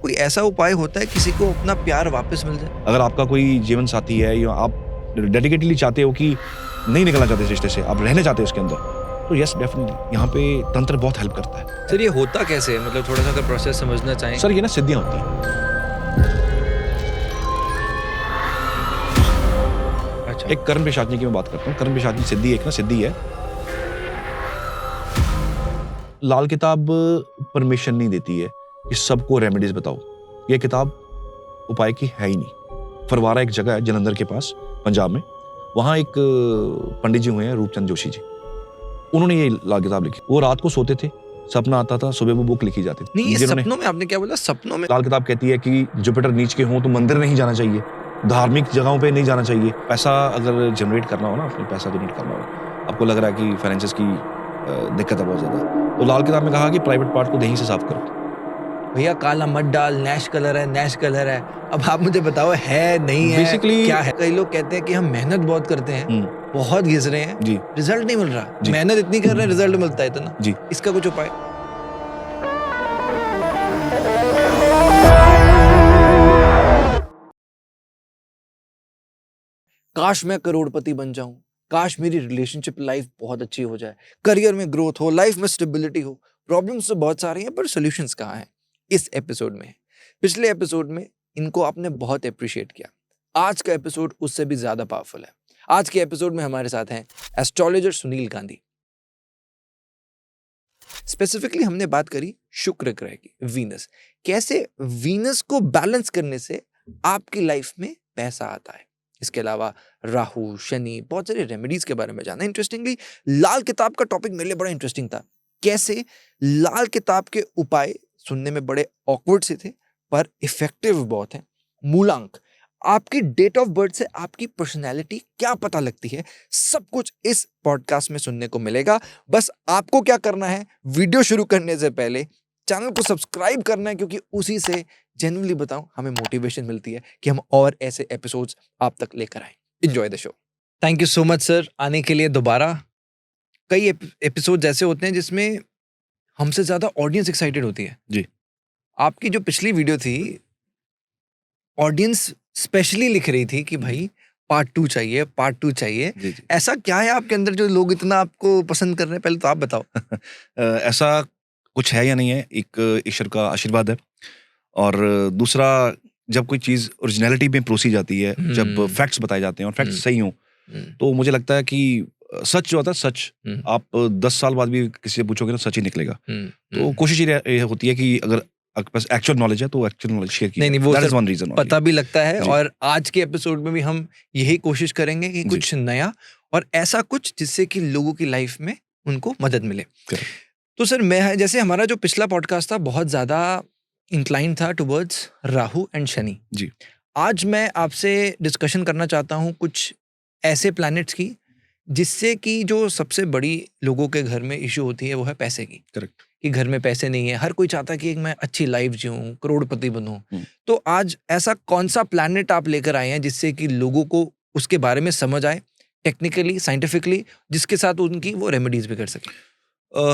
कोई ऐसा उपाय होता है किसी को अपना प्यार वापस मिल जाए? अगर आपका कोई जीवन साथी है या आप डेडिकेटली चाहते हो कि नहीं निकलना चाहते इस रिश्ते से, आप रहना चाहते हो उसके अंदर, तो यस डेफिनेटली यहाँ पे तंत्र बहुत हेल्प करता है। सर ये होता कैसे है, मतलब थोड़ा सा अगर प्रोसेस समझना चाहें। सर ये ना सिद्धियाँ होती हैं। अच्छा। एक कर्म पिशाचनी की मैं बात करता हूँ। कर्म पिशाचनी सिद्धि एक ना सिद्धि है। लाल किताब परमिशन नहीं देती है कि सबको रेमेडीज बताओ। ये किताब उपाय की है ही नहीं। फरवारा एक जगह है जलंधर के पास, पंजाब में। वहाँ एक पंडित जी हुए हैं, रूपचंद जोशी जी। उन्होंने ये लाल किताब लिखी। वो रात को सोते थे, सपना आता था, सुबह वो बुक लिखी जाती थी। नहीं, ये सपनों में आपने क्या बोला? सपनों में लाल किताब कहती है कि जुपिटर नीच के हों तो मंदिर नहीं जाना चाहिए, धार्मिक जगहों पे नहीं जाना चाहिए। पैसा अगर जनरेट करना हो ना, अपने पैसा जनरेट करना हो, आपको लग रहा है कि फाइनेंसेस की दिक्कत है बहुत ज्यादा, तो लाल किताब में कहा कि प्राइवेट पार्ट को दही से साफ करो। भैया काला मत डाल, नैश कलर है, नैश कलर है। अब आप मुझे बताओ है नहीं है, Basically- क्या है? कई लोग कहते हैं कि हम मेहनत बहुत करते हैं, बहुत घिस रहे हैं, जी रिजल्ट नहीं मिल रहा। जी। मेहनत इतनी कर रहे हैं, रिजल्ट मिलता है इतना। जी। इसका कुछ उपाय? काश मैं करोड़पति बन जाऊं, काश मेरी रिलेशनशिप लाइफ बहुत अच्छी हो जाए, करियर में ग्रोथ हो, लाइफ में स्टेबिलिटी हो। प्रॉब्लम्स तो बहुत सारी हैं, पर सॉल्यूशंस कहाँ हैं? इस एपिसोड में है। पिछले एपिसोड में इनको आपने बहुत अप्रिशिएट किया। आज का एपिसोड उससे भी ज्यादा पावरफुल है। आज के एपिसोड में हमारे साथ हैं एस्ट्रोलॉजर सुनील गांधी। स्पेसिफिकली हमने बात करी शुक्र ग्रह की, वीनस। कैसे वीनस को बैलेंस करने से आपकी लाइफ में पैसा आता है। इसके अलावा राहु, शनि, बहुत सारे रेमेडीज के बारे में जाना। इंटरेस्टिंगली लाल किताब का टॉपिक मेरे लिए बड़ा इंटरेस्टिंग था। कैसे लाल किताब के उपाय सुनने में बड़े ऑकवर्ड से थे, पर इफेक्टिव बहुत है। मूलांक, आपकी डेट ऑफ बर्थ से आपकी पर्सनैलिटी क्या पता लगती है, सब कुछ इस पॉडकास्ट में सुनने को मिलेगा। बस आपको क्या करना है, वीडियो शुरू करने से पहले चैनल को सब्सक्राइब करना है, क्योंकि उसी से जेन्युइनली बताऊं हमें मोटिवेशन मिलती है कि हम और ऐसे एपिसोड्स आप तक लेकर आए। Enjoy the show. Thank you so much sir आने के लिए दोबारा। कई एपिसोड्स ऐसे होते हैं जिसमें हमसे ज्यादा ऑडियंस एक्साइटेड होती है। जी। आपकी जो पिछली वीडियो थी, ऑडियंस स्पेशली लिख रही थी कि भाई पार्ट 2 चाहिए, पार्ट 2 चाहिए। जी जी। ऐसा क्या है आपके अंदर जो लोग इतना आपको पसंद कर रहे हैं? पहले तो आप बताओ। ऐसा कुछ है या नहीं है, एक ईश्वर का आशीर्वाद है। और दूसरा, जब कोई चीज ओरिजिनलिटी में परोसी जाती है, जब फैक्ट्स बताए जाते हैं और फैक्ट्स सही हों, तो मुझे लगता है कि सच जो होता है, सच आप 10 साल बाद भी किसी से पूछोगे ना, सच ही निकलेगा। तो कोशिश ये होती है कि अगर आपके पास एक्चुअल नॉलेज है तो एक्चुअल नॉलेज शेयर कीजिए। नहीं, वो That is sir one reason only. पता भी लगता है। जी। और आज के एपिसोड में भी हम यही कोशिश करेंगे कि जी। कुछ नया और ऐसा कुछ जिससे कि लोगों की लाइफ में उनको मदद मिले। Correct. तो सर मैं, जैसे हमारा जो पिछला पॉडकास्ट था बहुत ज्यादा इंक्लाइन था टुवर्ड्स राहु एंड शनि। जी। आज मैं आपसे डिस्कशन करना चाहता हूँ कुछ ऐसे प्लैनेट्स की जिससे कि जो सबसे बड़ी लोगों के घर में इशू होती है वो है पैसे की। करेक्ट। कि घर में पैसे नहीं है, हर कोई चाहता है कि एक मैं अच्छी लाइफ जीऊं, करोड़पति बनूं। तो आज ऐसा कौन सा प्लैनेट आप लेकर आए हैं जिससे कि लोगों को उसके बारे में समझ आए, टेक्निकली, साइंटिफिकली, जिसके साथ उनकी वो रेमेडीज भी कर सके?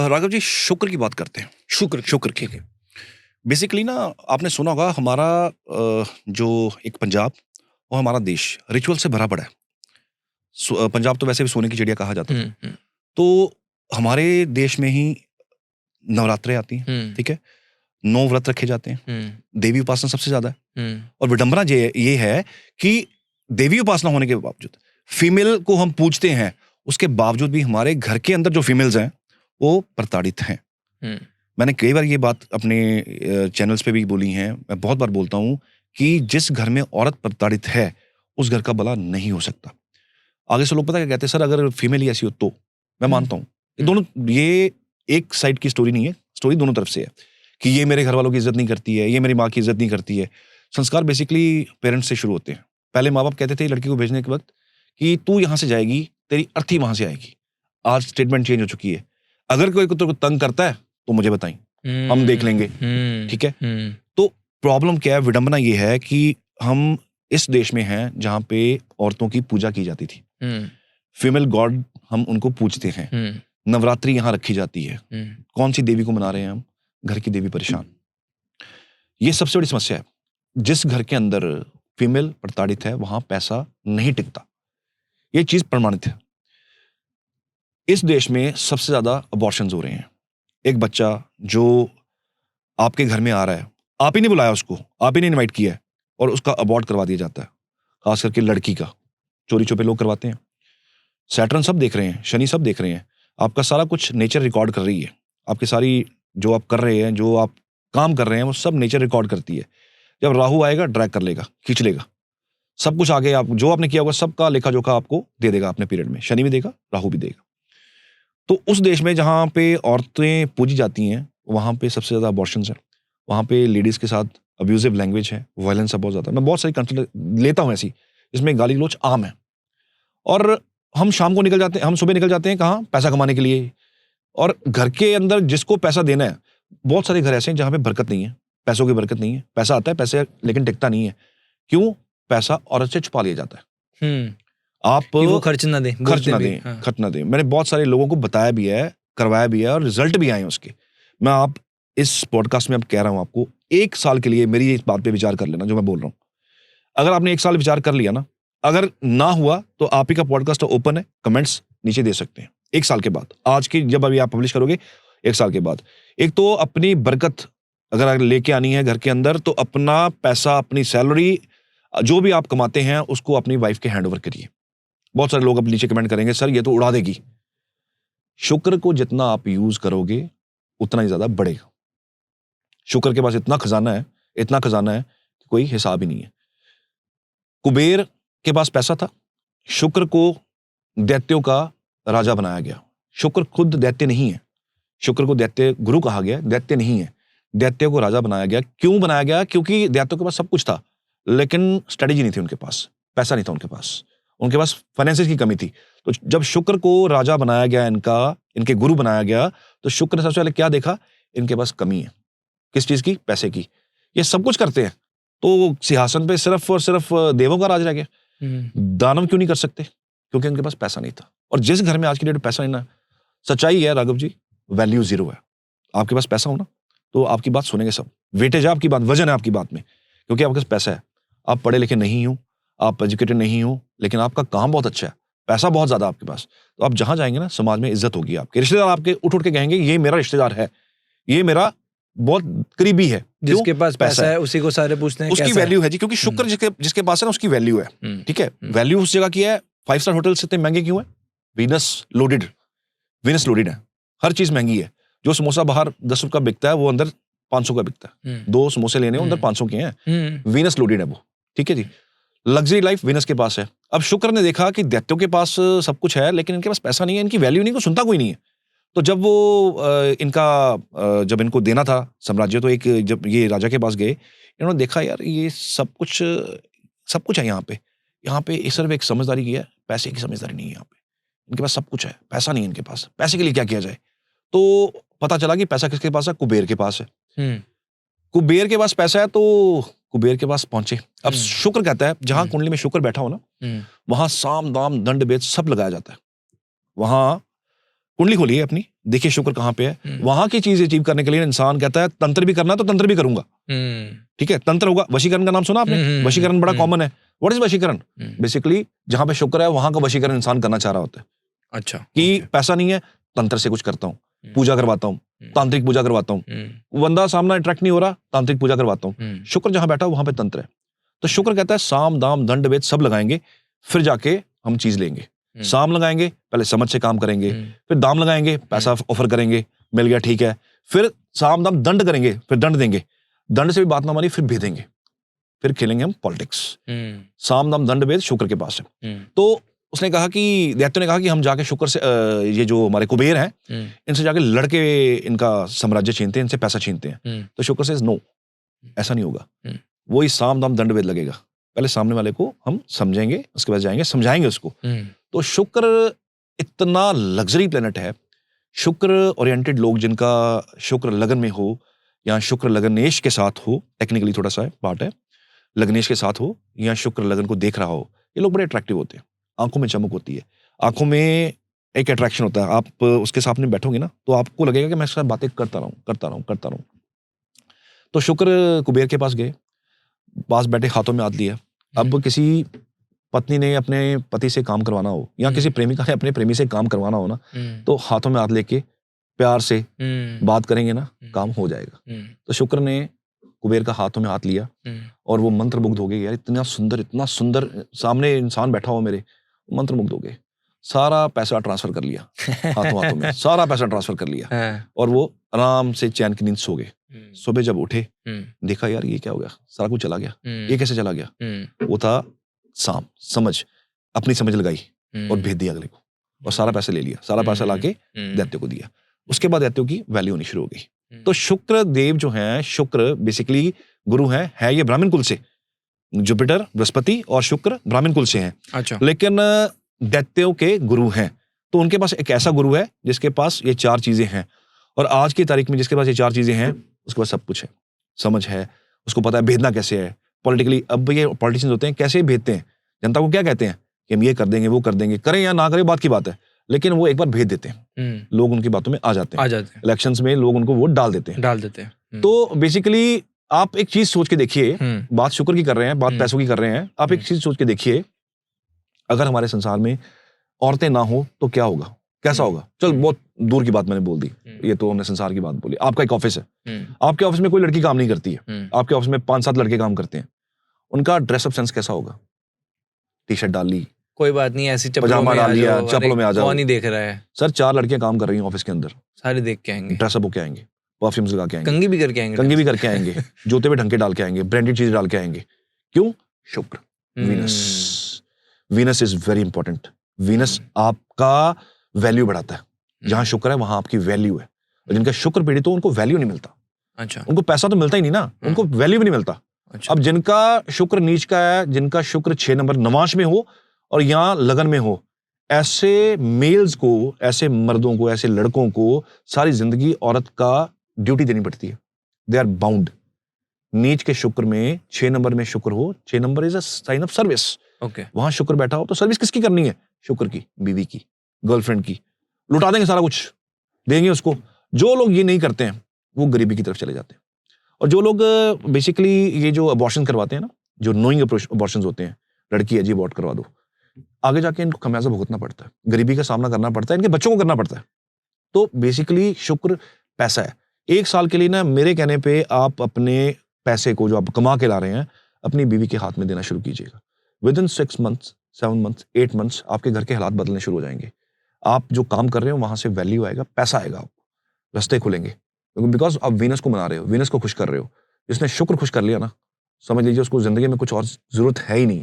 राघव जी, शुक्र की बात करते हैं। शुक्र की। बेसिकली ना, आपने सुना होगा हमारा जो एक पंजाब और हमारा देश रिचुअल से भरा पड़ा है। पंजाब तो वैसे भी सोने की चिड़िया कहा जाता है। तो हमारे देश में ही नवरात्रे आती हैं, ठीक है, 9 व्रत रखे जाते हैं, देवी उपासना सबसे ज्यादा है। और विडंबना ये है कि देवी उपासना होने के बावजूद फीमेल को हम पूजते हैं, उसके बावजूद भी हमारे घर के अंदर जो फीमेल्स हैं वो प्रताड़ित हैं। मैंने कई बार ये बात अपने चैनल्स पे भी बोली है, मैं बहुत बार बोलता हूँ कि जिस घर में औरत प्रताड़ित है उस घर का भला नहीं हो सकता। आगे से लोग पता क्या कहते हैं, सर अगर फीमेल ही ऐसी हो तो। मैं मानता हूँ ये एक साइड की स्टोरी नहीं है, स्टोरी दोनों तरफ से है कि ये मेरे घर वालों की इज्जत नहीं करती है, ये मेरी माँ की इज्जत नहीं करती है। संस्कार बेसिकली पेरेंट्स से शुरू होते हैं। पहले माँ बाप कहते थे लड़की को भेजने के वक्त कि तू यहाँ से जाएगी, तेरी अर्थी वहां से आएगी। आज स्टेटमेंट चेंज हो चुकी है, अगर कोई तेरे को तंग करता है तो मुझे बताई, हम देख लेंगे, ठीक है। तो प्रॉब्लम क्या है, विडंबना ये है कि हम इस देश में हैं जहाँ पे औरतों की पूजा की जाती थी, फीमेल गॉड हम उनको पूजते हैं, नवरात्रि यहाँ रखी जाती है। कौन सी देवी को मना रहे हैं हम? घर की देवी परेशान। ये सबसे बड़ी समस्या है। जिस घर के अंदर फीमेल प्रताड़ित है वहां पैसा नहीं टिकता, ये चीज प्रमाणित है। इस देश में सबसे ज्यादा अबॉर्शंस हो रहे हैं। एक बच्चा जो आपके घर में आ रहा है, आप ही नहीं बुलाया उसको, आप ही नहीं इनवाइट किया है, और उसका अबॉर्ट करवा दिया जाता है, खास करके लड़की का। चोरी छुपे लोग करवाते हैं। सैटर्न सब देख रहे हैं, शनि सब देख रहे हैं, आपका सारा कुछ नेचर रिकॉर्ड कर रही है। आपकी सारी जो आप कर रहे हैं, जो आप काम कर रहे हैं, वो सब नेचर रिकॉर्ड करती है। जब राहु आएगा ड्रैग कर लेगा, खींच लेगा, सब कुछ आगे आप जो आपने किया होगा सबका लेखा जोखा आपको दे देगा अपने पीरियड में। शनि भी देगा, राहु भी देगा। तो उस देश में जहाँ पे औरतें पूजी जाती हैं वहाँ पे सबसे ज़्यादा अबॉर्शंस है, वहाँ पे लेडीज़ के साथ अब्यूजिव लैंग्वेज है, वायलेंस है बहुत ज़्यादा। मैं बहुत सारी कंट्री लेता हूँ ऐसी, इसमें गाली गलौज आम है। और हम शाम को निकल जाते हैं, हम सुबह निकल जाते हैं कहाँ, पैसा कमाने के लिए। और घर के अंदर जिसको पैसा देना है, बहुत सारे घर ऐसे हैं जहाँ पे बरकत नहीं है, पैसों की बरकत नहीं है। पैसा आता है, पैसे लेकिन टिकता नहीं है। क्यों? पैसा औरत से छुपा लिया जाता है। आप कि वो खर्च ना दें, खर्च बोलते ना भी, दें, हाँ। खर्च ना दें। मैंने बहुत सारे लोगों को बताया भी है, करवाया भी है, और रिजल्ट भी आए हैं उसके। मैं आप इस पॉडकास्ट में अब कह रहा हूं आपको, 1 साल के लिए मेरी इस बात पे विचार कर लेना जो मैं बोल रहा हूं। अगर आपने 1 साल विचार कर लिया ना, अगर ना हुआ तो आप ही का पॉडकास्ट ओपन है, कमेंट्स नीचे दे सकते हैं। 1 साल के बाद, आज की जब अभी आप पब्लिश करोगे, 1 साल के बाद, एक तो अपनी बरकत अगर लेके आनी है घर के अंदर, तो अपना पैसा, अपनी सैलरी, जो भी आप कमाते हैं उसको अपनी वाइफ के हैंड ओवर करिए। बहुत सारे लोग अब नीचे कमेंट करेंगे, सर ये तो उड़ा देगी। शुक्र को जितना आप यूज करोगे उतना ही ज्यादा बढ़ेगा। शुक्र के पास इतना खजाना है, इतना खजाना है कि कोई हिसाब ही नहीं है। कुबेर के पास पैसा था, शुक्र को दैत्यों का राजा बनाया गया। शुक्र खुद दैत्य नहीं है, शुक्र को दैत्य गुरु कहा गया, दैत्य नहीं है। दैत्य को राजा बनाया गया। क्यों बनाया गया? क्योंकि दैत्यों के पास सब कुछ था, लेकिन स्ट्रेटेजी नहीं थी उनके पास, पैसा नहीं था उनके पास, उनके पास फाइनेंसेस की कमी थी। तो जब शुक्र को राजा बनाया गया, इनके गुरु बनाया गया, तो शुक्र ने सबसे पहले क्या देखा? इनके पास कमी है। किस चीज की? पैसे की। ये सब कुछ करते हैं, तो सिंहासन पे सिर्फ और सिर्फ देवों का राज रह गया। दानव क्यों नहीं कर सकते? क्योंकि उनके पास पैसा नहीं था। और जिस घर में आज की डेट में पैसा नहीं ना, सच्चाई है राघव जी, वैल्यू जीरो है। आपके पास पैसा हो ना, तो आपकी बात सुनेंगे सब। वेटेज है आपकी बात, वजन है आपकी बात में, क्योंकि आपके पास पैसा है। आप पढ़े लिखे नहीं हो, आप एजुकेटेड नहीं हो, लेकिन आपका काम बहुत अच्छा है, पैसा बहुत ज्यादा आपके पास, तो आप जहां जाएंगे ना, समाज में इज्जत होगी। आपके रिश्तेदार आपके उठ के कहेंगे, ये मेरा रिश्तेदार है, ये मेरा बहुत करीबी है। जिसके पास पैसा है उसी को सारे पूछते हैं, उसकी वैल्यू है जी, क्योंकि शुक्र जिसके पास है ना, उसकी वैल्यू है। ठीक है, वैल्यू उस जगह की है। 5 स्टार होटल से इतने महंगे क्यों है? वीनस लोडेड है, हर चीज महंगी है। जो समोसा बाहर 10 रुपए का बिकता है, वो अंदर 500 का बिकता है। 2 समोसे लेने अंदर 500 के हैं। वीनस लोडेड है वो। ठीक है जी, लग्जरी लाइफ वीनस के पास है। अब शुक्र ने देखा कि दैत्यों के पास सब कुछ है, लेकिन इनके पास पैसा नहीं है, इनकी वैल्यू नहीं, को सुनता कोई नहीं है। तो जब वो जब इनको देना था साम्राज्य, तो जब ये राजा के पास गए, इन्होंने देखा यार ये सब कुछ है यहाँ पे सिर्फ एक समझदारी की है, पैसे की समझदारी नहीं है। यहाँ पे इनके पास सब कुछ है, पैसा नहीं है इनके पास। पैसे के लिए क्या किया जाए? तो पता चला कि पैसा किसके पास है? कुबेर के पास है। कुबेर के पास पैसा है, तो कुबेर के पास पहुंचे। अब शुक्र कहता है, जहां कुंडली में शुक्र बैठा हो ना, वहां साम दाम दंड भेद सब लगाया जाता है। वहां कुंडली खोलिए अपनी, देखिए शुक्र कहां पे है। वहां की चीज अचीव करने के लिए इंसान कहता है, तंत्र भी करना तो तंत्र भी करूंगा। ठीक है, तंत्र होगा। वशीकरण का नाम सुना आपने? वशीकरण बड़ा कॉमन है। What is वशीकरण? बेसिकली जहां पे शुक्र है वहां का वशीकरण इंसान करना चाह रहा होता है। अच्छा, कि पैसा नहीं है, तंत्र से कुछ करता हूँ, पूजा करवाता हूँ, तांत्रिक पूजा करवाता हूँ। बंदा सामना अट्रैक्ट नहीं हो रहा, तांत्रिक पूजा करवाता हूँ। शुक्र जहां बैठा वहां पे तंत्र है। तो शुक्र कहता है, साम दाम दंड भेद सब लगाएंगे, फिर जाके हम चीज लेंगे। साम लगाएंगे, पहले समझ से काम करेंगे, फिर दाम लगाएंगे, पैसा ऑफर करेंगे, मिल गया ठीक है, फिर साम दाम दंड करेंगे, फिर दंड देंगे, दंड से भी बात ना मानी, फिर भेदेंगे, फिर खेलेंगे हम पॉलिटिक्स। साम दाम दंड भेद शुक्र के पास है। तो उसने कहा कि दैत्य ने कहा कि हम जाके शुक्र से ये जो हमारे कुबेर हैं, इनसे जाके लड़के इनका साम्राज्य छीनते हैं, इनसे पैसा छीनते हैं। तो शुक्र से नो, ऐसा नहीं होगा, वही साम दाम दंड भेद लगेगा। पहले सामने वाले को हम समझेंगे, उसके बाद जाएंगे समझाएंगे उसको। तो शुक्र इतना लग्जरी प्लेनेट है। शुक्र ओरिएंटेड लोग, जिनका शुक्र लगन में हो या शुक्र लगनेश के साथ हो, टेक्निकली थोड़ा सा पार्ट है, लगनेश के साथ हो या शुक्र लगन को देख रहा हो, ये लोग बड़े अट्रैक्टिव होते हैं। आंखों में चमक होती है, आंखों में एक अट्रैक्शन होता है। आप उसके सामने बैठोगे ना, तो आपको लगेगा कि मैं इसके साथ बातें करता रहूं। तो शुक्र कुबेर के पास गए, पास बैठे, हाथों में हाथ लिया। अब किसी पत्नी ने अपने पति से काम करवाना हो या किसी प्रेमिका ने अपने प्रेमी से काम करवाना हो ना, तो हाथों में हाथ लेके प्यार से बात करेंगे ना, काम हो जाएगा। तो शुक्र ने कुबेर का हाथों में हाथ लिया और वो मंत्रमुग्ध हो गए। यार इतना सुंदर सामने इंसान बैठा हो मेरे, मंत्रमुग्ध हो गए। सारा पैसा ट्रांसफर कर लिया हाथों में, सारा पैसा ट्रांसफर कर लिया और वो आराम से चैन की नींद सो गए। सुबह जब उठे, देखा यार ये क्या हो गया, सारा कुछ चला गया, ये कैसे चला गया? वो था समझ, अपनी समझ लगाई और भेज दिया अगले को, और सारा पैसा ले लिया, सारा पैसा लाके दैत्य को दिया। उसके बाद दैत्यों की वैल्यू होनी शुरू हो गई। तो शुक्र देव जो है, शुक्र बेसिकली गुरु है ये ब्राह्मण कुल से, जुपिटर बृहस्पति और शुक्र ब्राह्मण कुल से हैं। अच्छा। लेकिन दैत्यों के गुरु हैं, तो उनके पास एक ऐसा गुरु है जिसके पास ये 4 चीजें हैं, और आज की तारीख में जिसके पास ये 4 चीजें हैं उसके पास सब कुछ है, समझ है, उसको पता है भेजना कैसे है पॉलिटिकली। अब ये पॉलिटिशियंस होते हैं, कैसे भेजते हैं जनता को, क्या कहते हैं कि हम ये कर देंगे, वो कर देंगे, करें या ना करें बात की बात है, लेकिन वो एक बार भेज देते हैं, लोग उनकी बातों में आ जाते हैं। इलेक्शंस में लोग उनको वोट डाल देते हैं। तो बेसिकली आप एक चीज सोच के देखिए, बात शुक्र की कर रहे हैं, बात पैसों की कर रहे हैं, आप एक चीज सोच के देखिए, अगर हमारे संसार में औरतें ना हो तो क्या होगा, कैसा होगा? चल बहुत दूर की बात मैंने बोल दी, ये तो हमने संसार की बात बोली। आपका एक ऑफिस है, आपके ऑफिस में कोई लड़की काम नहीं करती है, आपके ऑफिस में 5-7 लड़के काम करते हैं, उनका ड्रेसअप सेंस कैसा होगा? टी-शर्ट डाल ली, कोई बात नहीं, ऐसी पजामा डाल लिया, चप्पलों में आ जाओ, कौन ही देख रहा है? सर 4 लड़कियां काम कर रही हैं ऑफिस के अंदर, सारे देख के आएंगे, ड्रेसअप होके आएंगे, परफ्यूम्स लगा के आएंगे, कंघी भी करके आएंगे, जूते भी ढंग के डाल के आएंगे, ब्रांडेड चीज डाल के आएंगे। क्यों? शुक्र, Venus is very important. Venus आपका वैल्यू बढ़ाता है, जहां शुक्र है वहां आपकी वैल्यू है, और जिनका शुक्र पीड़ित हो उनको वैल्यू नहीं मिलता। अच्छा। उनको पैसा तो मिलता ही नहीं ना, उनको वैल्यू भी नहीं मिलता। अच्छा। अब जिनका शुक्र नीच का है, जिनका शुक्र 6 नंबर नवांश में हो और यहाँ लगन में हो, ऐसे मेल्स को, ऐसे मर्दों को, ऐसे लड़कों को सारी जिंदगी औरत का ड्यूटी देनी पड़ती है। They are bound. नीच के शुक्र में 6 नंबर में शुक्र हो, 6 नंबर is a sign of service. Okay. वहां शुक्र बैठा हो तो सर्विस किसकी करनी है? शुक्र की, बीवी की, गर्लफ्रेंड की। लुटा देंगे, सारा कुछ देंगे उसको। जो लोग ये नहीं करते हैं वो गरीबी की तरफ चले जाते हैं। और जो लोग बेसिकली ये जो अबॉर्शन करवाते हैं ना, जो नोइंग अबॉर्शंस होते हैं, लड़की है जी अबॉर्ट करवा दो, आगे जाके इनको खमियाजा भुगतना पड़ता है, गरीबी का सामना करना पड़ता है, इनके बच्चों को करना पड़ता है। तो बेसिकली शुक्र पैसा है। 1 साल के लिए ना, मेरे कहने पे आप अपने पैसे को जो आप कमा के ला रहे हैं अपनी बीवी के हाथ में देना शुरू कीजिएगा। विदिन 6 मंथ्स, 7 मंथ्स, 8 मंथ्स आपके घर के हालात बदलने शुरू हो जाएंगे। आप जो काम कर रहे हो वहां से वैल्यू आएगा, पैसा आएगा, आपको रास्ते खुलेंगे, बिकॉज आप वीनस को मना रहे हो, वीनस को खुश कर रहे हो। जिसने शुक्र खुश कर लिया ना, समझ लीजिए उसको जिंदगी में कुछ और जरूरत है ही नहीं,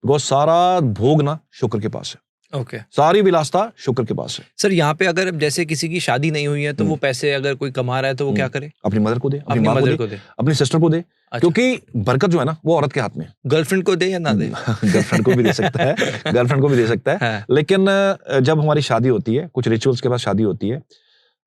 बिकॉज सारा भोग ना शुक्र के पास है। ओके। सारी विलासता शुक्र के पास है। सर यहाँ पे अगर जैसे किसी की शादी नहीं हुई है तो वो पैसे अगर कोई कमा रहा है तो वो क्या करे? अपनी मदर को दे, अपनी माँ मदर को दे, अपनी सिस्टर को दे। अच्छा। क्योंकि बरकत जो है ना वो औरत के हाथ में है। गर्लफ्रेंड को दे या ना दे? गर्लफ्रेंड को भी दे सकता है, गर्लफ्रेंड को भी दे सकता है। लेकिन जब हमारी शादी होती है, कुछ रिचुअल्स के बाद शादी होती है,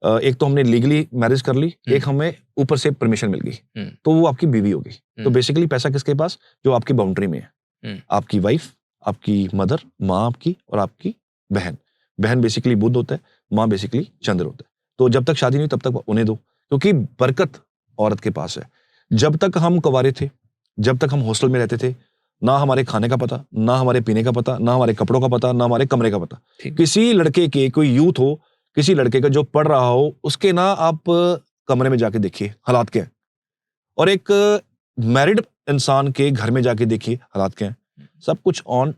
एक तो हमने लीगली मैरिज कर ली, एक हमें ऊपर से परमिशन मिल गई, तो वो आपकी बीवी होगी। तो बेसिकली पैसा किसके पास? जो आपकी बाउंड्री में है, आपकी वाइफ, आपकी मदर, माँ आपकी, और आपकी बहन। बहन बेसिकली बुध होता है, माँ बेसिकली चंद्र होता है। तो जब तक शादी नहीं तब तक उन्हें दो, क्योंकि बरकत औरत के पास है। जब तक हम कुंवारे थे, जब तक हम हॉस्टल में रहते थे, ना हमारे खाने का पता, ना हमारे पीने का पता, ना हमारे कपड़ों का पता, ना हमारे कमरे का पता। किसी लड़के के, कोई यूथ हो, किसी लड़के का जो पढ़ रहा हो, उसके ना आप कमरे में जाके देखिए हालात क्या है, और एक मैरिड इंसान के घर में जाके देखिए हालात क्या है। सब कुछ ऑन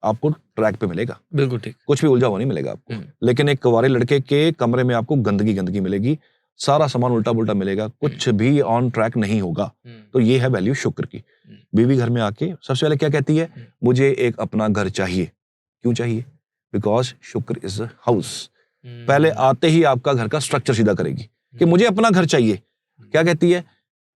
आपको ट्रैक पे मिलेगा, बिल्कुल ठीक, कुछ भी उलझा हुआ नहीं मिलेगा आपको। लेकिन एक कुंवारे लड़के के कमरे में आपको गंदगी मिलेगी, सारा सामान उल्टा पुल्टा मिलेगा, कुछ भी ऑन ट्रैक नहीं होगा। तो ये है वैल्यू शुक्र की। बीवी घर में आके सबसे पहले क्या कहती है? मुझे एक अपना घर चाहिए। क्यों चाहिए? बिकॉज शुक्र इज अ हाउस। पहले आते ही आपका घर का स्ट्रक्चर सीधा करेगी कि मुझे अपना घर चाहिए। क्या कहती है?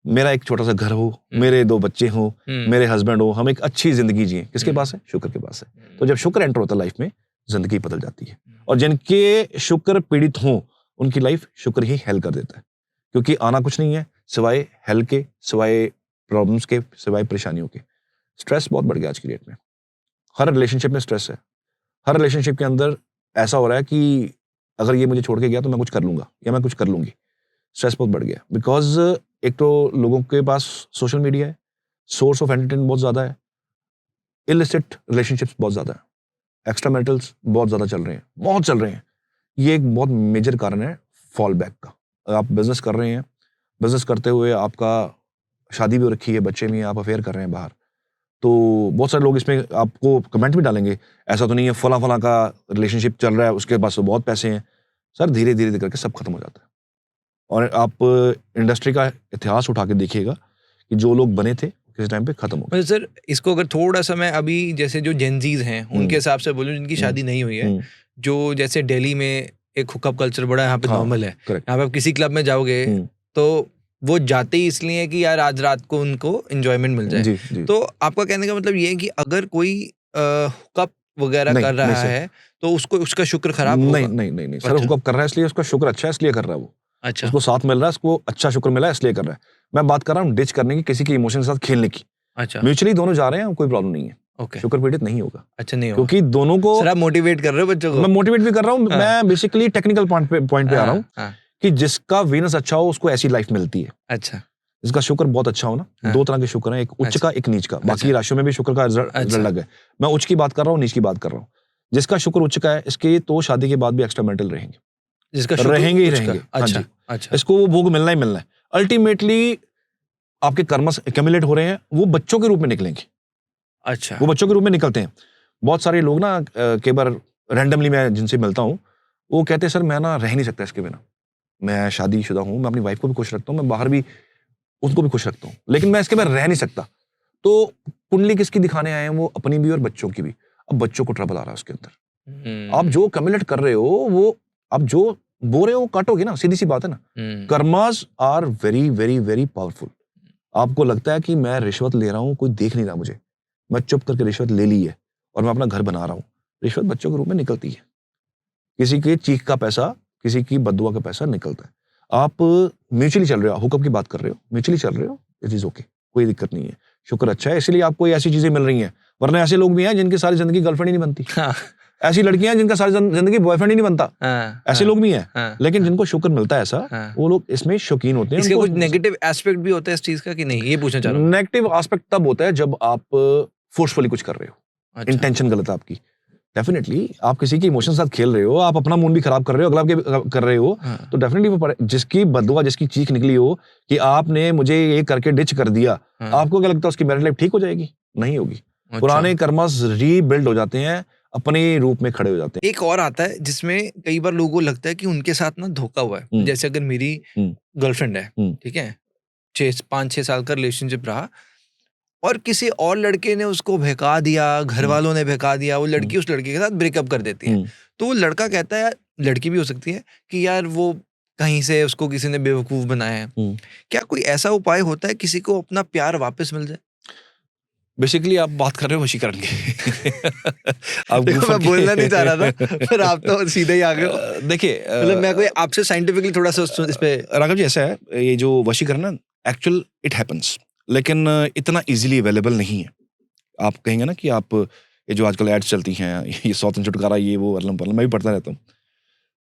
मेरा एक छोटा सा घर हो, मेरे 2 बच्चे हो, मेरे हस्बैंड हो, हम एक अच्छी जिंदगी जिए। किसके पास है? शुक्र के पास है। तो जब शुक्र एंटर होता है लाइफ में, जिंदगी बदल जाती है। और जिनके शुक्र पीड़ित हो उनकी लाइफ शुक्र ही हेल कर देता है, क्योंकि आना कुछ नहीं है सिवाय हेल के, सिवाय प्रॉब्लम्स के, सिवाय परेशानियों के। स्ट्रेस बहुत बढ़ गया आज की डेट में। हर रिलेशनशिप में स्ट्रेस है। हर रिलेशनशिप के अंदर ऐसा हो रहा है कि अगर ये मुझे छोड़ के गया तो मैं कुछ कर लूंगा या मैं कुछ कर लूंगी। स्ट्रेस बहुत बढ़ गया, बिकॉज एक तो लोगों के पास सोशल मीडिया है, सोर्स ऑफ एंटरटेनमेंट बहुत ज़्यादा है, इलिसिट रिलेशनशिप्स बहुत ज़्यादा है, एक्स्ट्रा मैरिटल्स बहुत ज़्यादा चल रहे हैं, बहुत चल रहे हैं। ये एक बहुत मेजर कारण है फॉल बैक का। अगर आप बिजनेस कर रहे हैं, बिजनेस करते हुए आपका शादी भी हो रखी है, बच्चे भी हैं, आप अफेयर कर रहे हैं बाहर, तो बहुत सारे लोग इसमें आपको कमेंट भी डालेंगे, ऐसा तो नहीं है फला फला का रिलेशनशिप चल रहा है, उसके पास तो बहुत पैसे हैं। सर धीरे धीरे करके सब खत्म हो जाता है। और आप इंडस्ट्री का इतिहास उठा के देखिएगा कि जो लोग बने थे किसी टाइम पे खत्म हो गए। सर इसको अगर थोड़ा सा मैं अभी जैसे जो जेनजीज हैं उनके हिसाब से बोलूँ जिनकी शादी नहीं हुई है, जो जैसे दिल्ली में एक हुकअप कल्चर बड़ा यहाँ पे नॉर्मल है, यहाँ पे आप किसी क्लब में जाओगे तो वो जाते ही इसलिए कि यार आज रात को उनको एंजॉयमेंट मिल जाए। जी. तो आपका कहने का मतलब ये है कि अगर कोई हुकअप वगैरह कर रहा है तो उसको उसका शुक्र खराब होगा? नहीं सर, हुकअप कर रहा है इसलिए उसका शुक्र अच्छा है, इसलिए कर रहा है वो। अच्छा, उसको साथ मिल रहा है, उसको अच्छा शुक्र मिला है इसलिए कर रहा है। मैं बात कर रहा हूँ डिच करने की, किसी के इमोशन के साथ खेलने की। अच्छा, म्यूचुअली दोनों जा रहे हैं, कोई प्रॉब्लम नहीं है। ओके, शुक्र पीड़ित नहीं होगा। अच्छा, नहीं होगा क्योंकि दोनों को सर आप मोटिवेट कर रहे हो बच्चों को। मैं मोटिवेट भी कर रहा हूँ, मैं बेसिकली टेक्निकल पॉइंट पे आ रहा हूँ कि जिसका वीनस अच्छा हो उसको ऐसी लाइफ मिलती है। अच्छा, जिसका शुक्र बहुत अच्छा हो ना, दो तरह के शुक्र हैं, एक उच्च का एक नीच का। बाकी राशियों में भी शुक्र का रिजल्ट अलग है। मैं उच्च की बात कर रहा हूँ, नीच की बात कर रहा हूँ। जिसका शुक्र उच्च का है, इसके तो शादी के बाद भी एक्स्ट्रा मेंटल रहेंगे, जिसका रहेंगे ही रहेंगे। अच्छा, अच्छा, इसको वो भोग मिलना ही मिलना है। अल्टीमेटली आपके कर्म एक्यूमुलेट हो रहे हैं, वो बच्चों के रूप में निकलेंगे। अच्छा, वो बच्चों के रूप में निकलते हैं। बहुत सारे लोग ना कई बार रैंडमली मैं जिनसे मिलता हूँ, वो कहते हैं सर मैं ना रह नहीं सकता इसके बिना। मैं शादीशुदा हूँ, मैं अपनी वाइफ को भी खुश रखता हूँ, मैं बाहर भी उसको भी खुश रखता हूँ, लेकिन मैं इसके बिना रह नहीं सकता। तो कुंडली किसकी दिखाने आए हैं? वो अपनी भी और बच्चों की भी। अब बच्चों को ट्रबल आ रहा है उसके अंदर। आप जो कम्युलेट कर रहे हो, वो आप जो बो रहे हो वो काटोगे ना, सीधी सी बात है ना। Karmas are very very very powerful. आपको लगता है कि मैं रिश्वत ले रहा हूँ, कोई देख नहीं रहा मुझे, मैं चुप करके रिश्वत ले ली है और मैं अपना घर बना रहा हूँ। रिश्वत बच्चों के रूप में निकलती है। किसी के चीख का पैसा, किसी की बददुआ का पैसा निकलता है। आप म्यूचुअली चल रहे हो, हुकअप की बात कर रहे हो, म्यूचुअली चल रहे हो, इट इज ओके, कोई दिक्कत नहीं है। शुक्र अच्छा है, इसलिए आपको ऐसी चीजें मिल रही हैं। वरना ऐसे लोग भी हैं जिनकी सारी जिंदगी गर्लफ्रेंड ही नहीं बनती। ऐसी लड़कियां जिनका सारी जिंदगी बॉयफ्रेंड ही नहीं बनता। ऐसे लोग भी हैं, लेकिन जिनको शुक्र मिलता है ऐसा, वो लोग इसमें शौकीन होते हैं। इसके कुछ नेगेटिव एस्पेक्ट भी होता है इस चीज का कि नहीं, ये पूछना चाह रहा हूं। नेगेटिव एस्पेक्ट तब होता है जब आप फोर्सफुली कुछ कर रहे हो, इंटेंशन गलत है आपकी। डेफिनेटली आप किसी के इमोशन के साथ खेल रहे हो, आप अपना मूड भी खराब कर रहे हो, अगला के कर रहे हो, तो डेफिनेटली वो जिसकी बददुआ, जिसकी चीख निकली हो कि आपने मुझे ये करके डिच कर दिया, आपको क्या लगता है उसकी मैरिड लाइफ ठीक हो जाएगी? नहीं होगी। पुराने कर्मस रीबिल्ड हो जाते हैं, अपने रूप में खड़े हो जाते हैं। एक और आता है जिसमें कई बार लोगों को लगता है कि उनके साथ ना धोखा हुआ है। जैसे अगर मेरी गर्लफ्रेंड है, ठीक है, 5-6 साल का रिलेशनशिप रहा और किसी और लड़के ने उसको बहका दिया, घर वालों ने बहका दिया, वो लड़की उस लड़के के साथ ब्रेकअप कर देती है। तो वो लड़का कहता है, लड़की भी हो सकती है, कि यार वो कहीं से उसको किसी ने बेवकूफ बनाया है। क्या कोई ऐसा उपाय होता है किसी को अपना प्यार वापस मिल जाए? बेसिकली आप बात कर रहे हो वशीकरण की। देखो मैं बोलना नहीं चाह रहा था, पर आप तो सीधे ही आ गए हो। देखिए, मतलब मैं कोई आपसे साइंटिफिकली थोड़ा सा इस पे। राघव जी ऐसा है, ये जो वशीकरण ना, एक्चुअल इट हैपेंस, लेकिन इतना इजीली अवेलेबल नहीं है। आप कहेंगे ना कि आप ये जो आजकल एड्स चलती हैं, ये सौतन छुटकारा, ये वो अल्लम पल्लम, मैं भी पढ़ता रहता हूँ,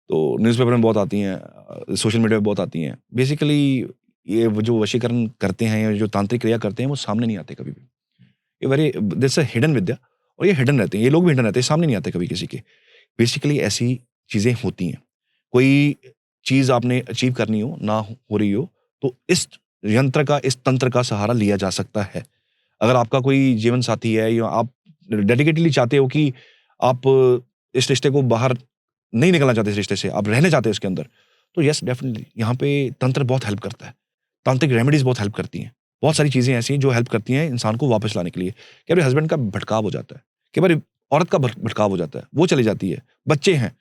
तो न्यूज़पेपर में बहुत आती हैं, सोशल मीडिया पे बहुत आती हैं। बेसिकली ये जो वशीकरण करते हैं, जो तांत्रिक क्रिया करते हैं, वो सामने नहीं आते कभी भी। ये वेरी दिस अ हिडन विद्या, और ये हिडन रहते हैं, ये लोग भी हिडन रहते हैं, सामने नहीं आते कभी किसी के। बेसिकली ऐसी चीज़ें होती हैं। कोई चीज़ आपने अचीव करनी हो, ना हो रही हो, तो इस यंत्र का, इस तंत्र का सहारा लिया जा सकता है। अगर आपका कोई जीवन साथी है, या आप डेडिकेटली चाहते हो कि आप इस रिश्ते को बाहर नहीं निकलना चाहते, इस रिश्ते से आप रहना चाहते हैं इसके अंदर, तो यस डेफिनेटली यहाँ पे तंत्र बहुत हेल्प करता है। तांत्रिक रेमेडीज बहुत हेल्प करती हैं। बहुत सारी चीज़ें ऐसी हैं जो हेल्प करती हैं इंसान को वापस लाने के लिए। कई बार हस्बैंड का भटकाव हो जाता है, कई बार औरत का भटकाव हो जाता है, वो चली जाती है। बच्चे हैं,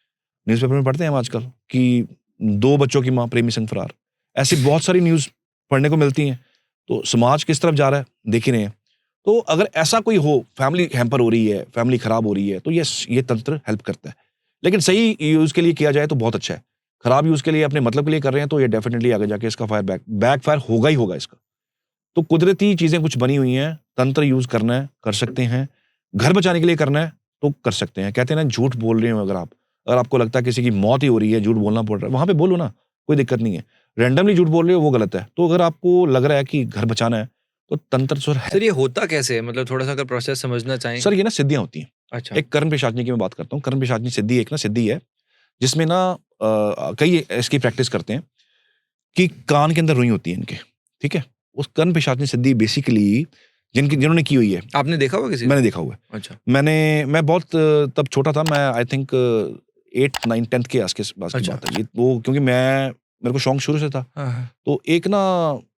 न्यूज़पेपर में पढ़ते हैं हम आजकल कि 2 बच्चों की माँ प्रेमी संग फरार। ऐसी बहुत सारी न्यूज़ पढ़ने को मिलती हैं। तो समाज किस तरफ जा रहा है देख ही रहे हैं। तो अगर ऐसा कोई हो, फैमिली हैम्पर हो रही है, फैमिली खराब हो रही है, तो यस ये तंत्र हेल्प करता है। लेकिन सही यूज़ के लिए किया जाए तो बहुत अच्छा है। खराब यूज़ के लिए, अपने मतलब के लिए कर रहे हैं, तो ये डेफिनेटली आगे जाके इसका बैकफायर होगा ही होगा इसका। तो कुदरती चीज़ें कुछ बनी हुई हैं, तंत्र यूज़ करना है, कर सकते हैं। घर बचाने के लिए करना है, तो कर सकते हैं। कहते हैं ना, झूठ बोल रहे हो अगर आपको लगता है किसी की मौत ही हो रही है, झूठ बोलना पड़ रहा है, वहाँ पे बोलो ना, कोई दिक्कत नहीं है। रैंडमली झूठ बोल रहे हो वो गलत है। तो अगर आपको लग रहा है कि घर बचाना है तो तंत्र सर है। सर ये होता कैसे है, मतलब थोड़ा सा अगर प्रोसेस समझना चाहें। सर ये ना सिद्धियां होती हैं। अच्छा। एक कर्ण पिशाचनी की मैं बात करता हूँ। कर्ण पिशाचनी सिद्धि एक ना सिद्धि है जिसमें ना कई इसकी प्रैक्टिस करते हैं कि कान के अंदर रुई होती है इनके, ठीक है। उस कर्ण पिशाचनी सिद्धि बेसिकली जिन्होंने की हुई है। आपने देखा हुआ किसी को? मैंने देखा हुआ है। अच्छा। मैं बहुत तब छोटा था, मैं आई थिंक 8, 9, 10th के आसपास की अच्छा। बात है ये। वो क्योंकि मेरे को शौक शुरू से था। हाँ, हाँ। तो एक ना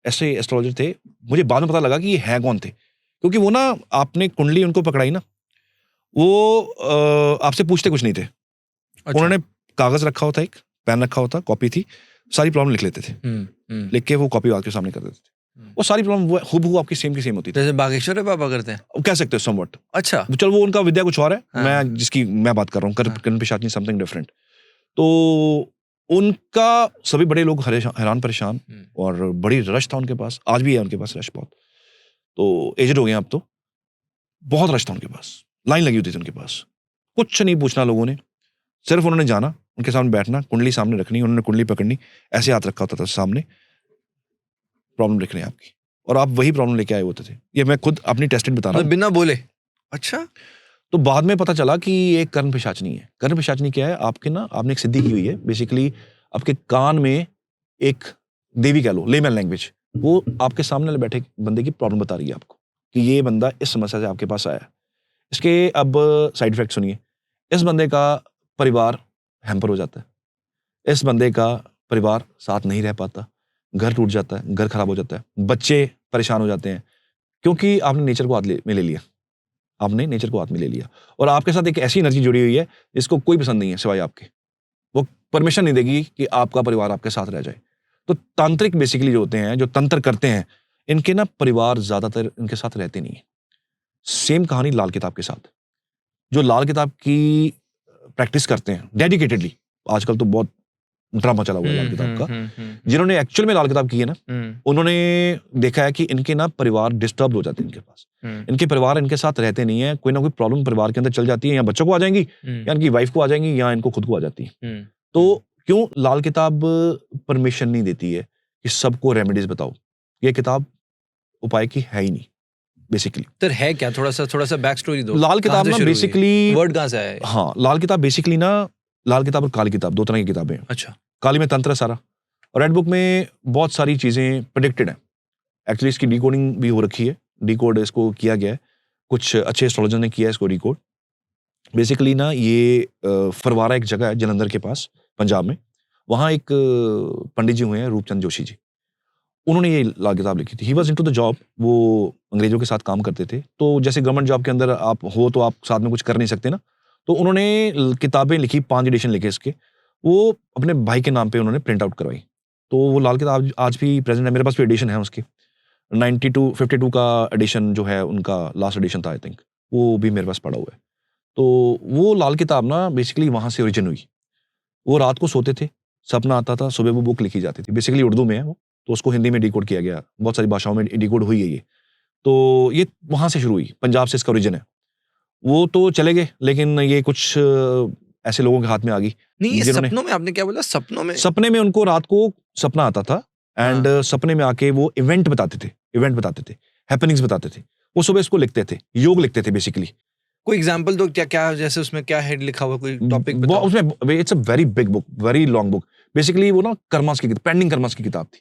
ऐसे एस्ट्रोलॉजर थे, मुझे बाद में पता लगा कि ये है कौन थे, क्योंकि वो ना आपने कुंडली उनको पकड़ाई ना, वो आपसे पूछते कुछ नहीं थे। अच्छा। उन्होंने कागज रखा होता, एक पेन रखा होता, कॉपी थी, सारी प्रॉब्लम लिख लेते थे। लिख के वो कॉपी आपके सामने कर देते थे। वो सारी प्रॉब्लम हूबहू आपकी सेम की सेम होती थी। जैसे बागेश्वर पापा करते हैं। कह सकते हो समवट। अच्छा। चलो वो उनका विद्या कुछ और है, हाँ। मैं जिसकी मैं बात कर रहा हूँ हाँ। कर्ण पिशाचनी समथिंग डिफरेंट। तो उनका सभी बड़े लोग हैरान परेशान, और बड़ी रश था उनके पास, आज भी है उनके पास रश बहुत। तो एजड हो गए अब तो, बहुत रश था उनके पास, लाइन लगी होती थी उनके पास। कुछ नहीं पूछना लोगों ने, सिर्फ उन्होंने जाना, उनके सामने बैठना, कुंडली सामने रखनी, उन्होंने कुंडली पकड़नी, ऐसे हाथ रखा होता था सामने, प्रॉब्लम लिख रहे हैं आपकी, और आप वही प्रॉब्लम लेके आए होते थे। ये मैं खुद अपनी टेस्टेड बता रहा हूँ। बिना बोले? अच्छा। तो बाद में पता चला कि ये कर्ण पिशाचनी है। कर्ण पिशाचनी क्या है, आपने एक सिद्धि की हुई है बेसिकली, आपके कान में एक देवी कह लो, लेमन लैंग्वेज, वो आपके सामने वाले बैठे बंदे की प्रॉब्लम बता रही है आपको कि ये बंदा इस समस्या से आपके पास आया है। इसके अब साइड इफेक्ट सुनिए। इस बंदे का परिवार हैम्पर हो जाता है, इस बंदे का परिवार साथ नहीं रह पाता, घर टूट जाता है, घर खराब हो जाता है, बच्चे परेशान हो जाते हैं, क्योंकि आपने नेचर को हाथ में ले लिया। आपने नेचर को हाथ में ले लिया, और आपके साथ एक ऐसी एनर्जी जुड़ी हुई है जिसको कोई पसंद नहीं है सिवाय आपके। वो परमिशन नहीं देगी कि आपका परिवार आपके साथ रह जाए। तो तांत्रिक बेसिकली जो होते हैं, जो तंत्र करते हैं, इनके ना परिवार ज्यादातर इनके साथ रहते नहीं है। सेम कहानी लाल किताब के साथ। जो लाल किताब की प्रैक्टिस करते हैं डेडिकेटेडली, आजकल तो बहुत ड्रामा चला हुआ है लाल किताब का, जिन्होंने एक्चुअल में लाल किताब की है ना, उन्होंने देखा है कि इनके ना परिवार डिस्टर्ब हो जाते हैं इनके पास। इनके परिवार इनके साथ रहते नहीं है, कोई ना कोई प्रॉब्लम परिवार के अंदर चल जाती है, या बच्चों को आ जाएंगी, या इनकी वाइफ को आ जाएंगी, या इनको खुद को आ जाती है। तो क्यों लाल किताब परमिशन नहीं देती है कि सबको रेमेडीज बताओ? ये किताब उपाय की है ही नहीं बेसिकली। सर है क्या, थोड़ा सा बैक स्टोरी दो। लाल किताब ना बेसिकली, वर्ड कहाँ से आया है? हाँ, लाल किताब बेसिकली ना, लाल किताब और काली किताब, दो तरह की किताबें हैं। अच्छा। काली में तंत्र है सारा, और रेड बुक में बहुत सारी चीजें प्रेडिक्टेड है। एक्चुअली इसकी डिकोडिंग भी हो रखी है, डिकोड इसको किया गया है, कुछ अच्छे एस्ट्रोलॉजर ने किया है इसको डिकोड। बेसिकली ना ये फरवारा एक जगह है जलंधर के पास, पंजाब में, वहाँ एक पंडित जी हुए हैं रूपचंद जोशी जी, उन्होंने ये लाल किताब लिखी थी। He was into the job, वो अंग्रेजों के साथ काम करते थे। तो जैसे गवर्नमेंट जॉब के अंदर आप हो तो आप साथ में कुछ कर नहीं सकते ना, तो उन्होंने किताबें लिखी, 5 एडिशन लिखे इसके, वो अपने भाई के नाम पे उन्होंने प्रिंट आउट करवाई। तो वो लाल किताब आज भी प्रेजेंट है, मेरे पास भी एडिशन है उसकी, 52 का एडिशन जो है उनका लास्ट एडिशन था आई थिंक, वो भी मेरे पास पड़ा हुआ है। तो वो लाल किताब ना बेसिकली वहाँ से ओरिजिन हुई। वो रात को सोते थे, सपना आता था, सुबह वो बुक लिखी जाती थी, बेसिकली उर्दू में है वो, तो उसको हिंदी में डिकोड किया गया, बहुत सारी भाषाओं में डिकोड हुई है ये। तो ये वहाँ से शुरू हुई, पंजाब से इसका ओरिजिन है। वो तो चले गए, लेकिन ये कुछ ऐसे लोगों के हाथ में आ गई। नहीं, ये सपनों में, आपने क्या बोला? सपनों में? सपने में उनको रात को सपना आता था, एंड सपने में आके वो इवेंट बताते थे, हैपनिंग्स बताते थे। वो सुबह इसको लिखते थे, योग लिखते थे बेसिकली। कोई एग्जांपल दो, क्या जैसे उसमें क्या हेड लिखा हुआ, कोई टॉपिक बताओ। उसमें it's a very big book, very long book. Basically वो ना कर्मास की, पेंडिंग कर्मास की किताब थी,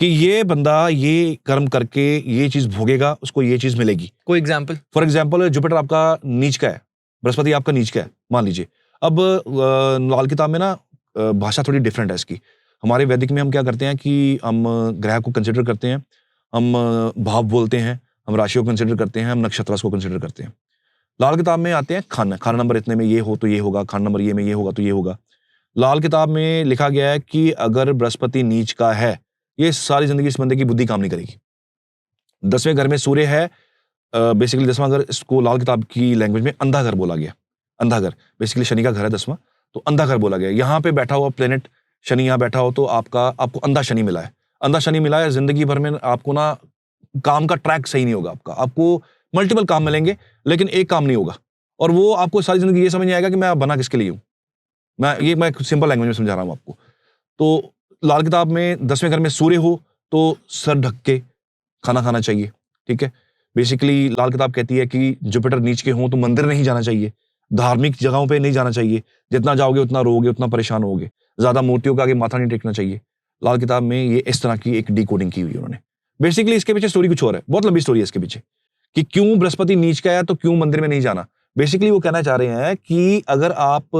कि ये बंदा ये कर्म करके ये चीज भोगेगा, उसको ये चीज मिलेगी। कोई एग्जांपल? फॉर एग्जांपल, जुपिटर आपका नीच का है, बृहस्पति आपका नीच का है, मान लीजिए। अब लाल किताब में ना भाषा थोड़ी डिफरेंट है इसकी। हमारे वैदिक में हम क्या करते हैं कि हम ग्रह को कंसिडर करते हैं, हम भाव बोलते हैं, हम राशियों को कंसिडर करते हैं, हम नक्षत्र को कंसिडर करते हैं। लाल किताब में आते हैं खाना नंबर इतने में ये हो तो ये होगा, खाना नंबर ये में ये होगा तो ये होगा। लाल किताब में लिखा गया है कि अगर बृहस्पति नीच का है, ये सारी जिंदगी इस बंदे की बुद्धि काम नहीं करेगी। 10वें घर में सूर्य है, बेसिकली 10वां घर, इसको लाल किताब की लैंग्वेज में अंधा घर बोला गया। अंधा घर बेसिकली शनि का घर है 10वां, तो अंधा घर बोला गया। यहाँ पे बैठा हुआ प्लेनेट शनि यहाँ बैठा हो तो आपको अंधा शनि मिला है। अंधा शनि मिला है, जिंदगी भर में आपको ना काम का ट्रैक सही नहीं होगा आपको मल्टीपल काम मिलेंगे लेकिन एक काम नहीं होगा, और वो आपको सारी जिंदगी ये समझ नहीं आएगा कि मैं बना किसके लिए हूँ। मैं सिंपल लैंग्वेज में समझा रहा हूँ आपको। तो लाल किताब में 10वें घर में सूर्य हो तो सर ढक के खाना खाना चाहिए, ठीक है। बेसिकली लाल किताब कहती है कि जुपिटर नीच के हों तो मंदिर नहीं जाना चाहिए, धार्मिक जगहों पे नहीं जाना चाहिए, जितना जाओगे उतना रोगे, उतना परेशान होगे, ज्यादा मूर्तियों के आगे माथा नहीं टेकना चाहिए। लाल किताब में ये इस तरह की एक डिकोडिंग की हुई है उन्होंने। बेसिकली इसके पीछे स्टोरी कुछ और है, बहुत लंबी स्टोरी है इसके पीछे, कि क्यों बृहस्पति नीच का है तो क्यों मंदिर में नहीं जाना। बेसिकली वो कहना चाह रहे हैं कि अगर आप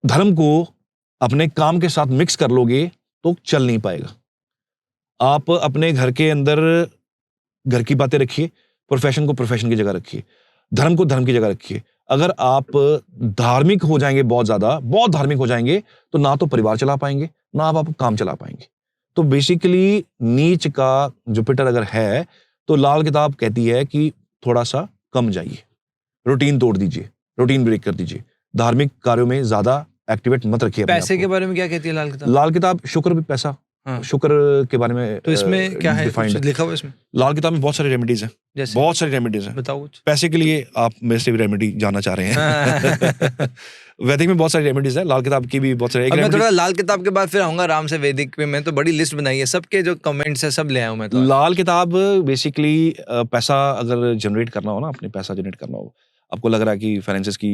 धर्म को अपने काम के साथ मिक्स कर लोगे तो चल नहीं पाएगा। आप अपने घर के अंदर घर की बातें रखिए, प्रोफेशन को प्रोफेशन की जगह रखिए, धर्म को धर्म की जगह रखिए। अगर आप धार्मिक हो जाएंगे, बहुत धार्मिक हो जाएंगे, तो ना तो परिवार चला पाएंगे, ना आप काम चला पाएंगे। तो बेसिकली नीच का जुपिटर अगर है तो लाल किताब कहती है कि थोड़ा सा कम जाइए, रूटीन तोड़ दीजिए, रूटीन ब्रेक कर दीजिए, धार्मिक कार्यों में ज्यादा एक्टिवेट मत रखिए। पैसे के बारे में क्या कहती है लाल किताब? लाल किताब शुक्र भी पैसा, हाँ। शुक्र के बारे में तो इसमें क्या है लिखा हुआ? इसमें लाल किताब में बहुत सारी रेमेडीज हैं, बहुत सारी रेमेडीज हैं। बताओ कुछ। पैसे के लिए आप मेरे से भी रेमेडी जानना चाह रहे हैं? वैदिक में बहुत सारी रेमेडीज है, लाल किताब की भी बहुत सारी। मैं थोड़ा लाल किताब के बाद फिर आऊंगा आराम से वैदिक पे। मैं तो बड़ी लिस्ट बनाई है, सबके जो कमेंट्स है सब ले आया हूं मैं तो। लाल किताब बेसिकली पैसा अगर जनरेट करना हो ना, अपने पैसा जनरेट करना हो, आपको लग रहा है कि फाइनेंसेस की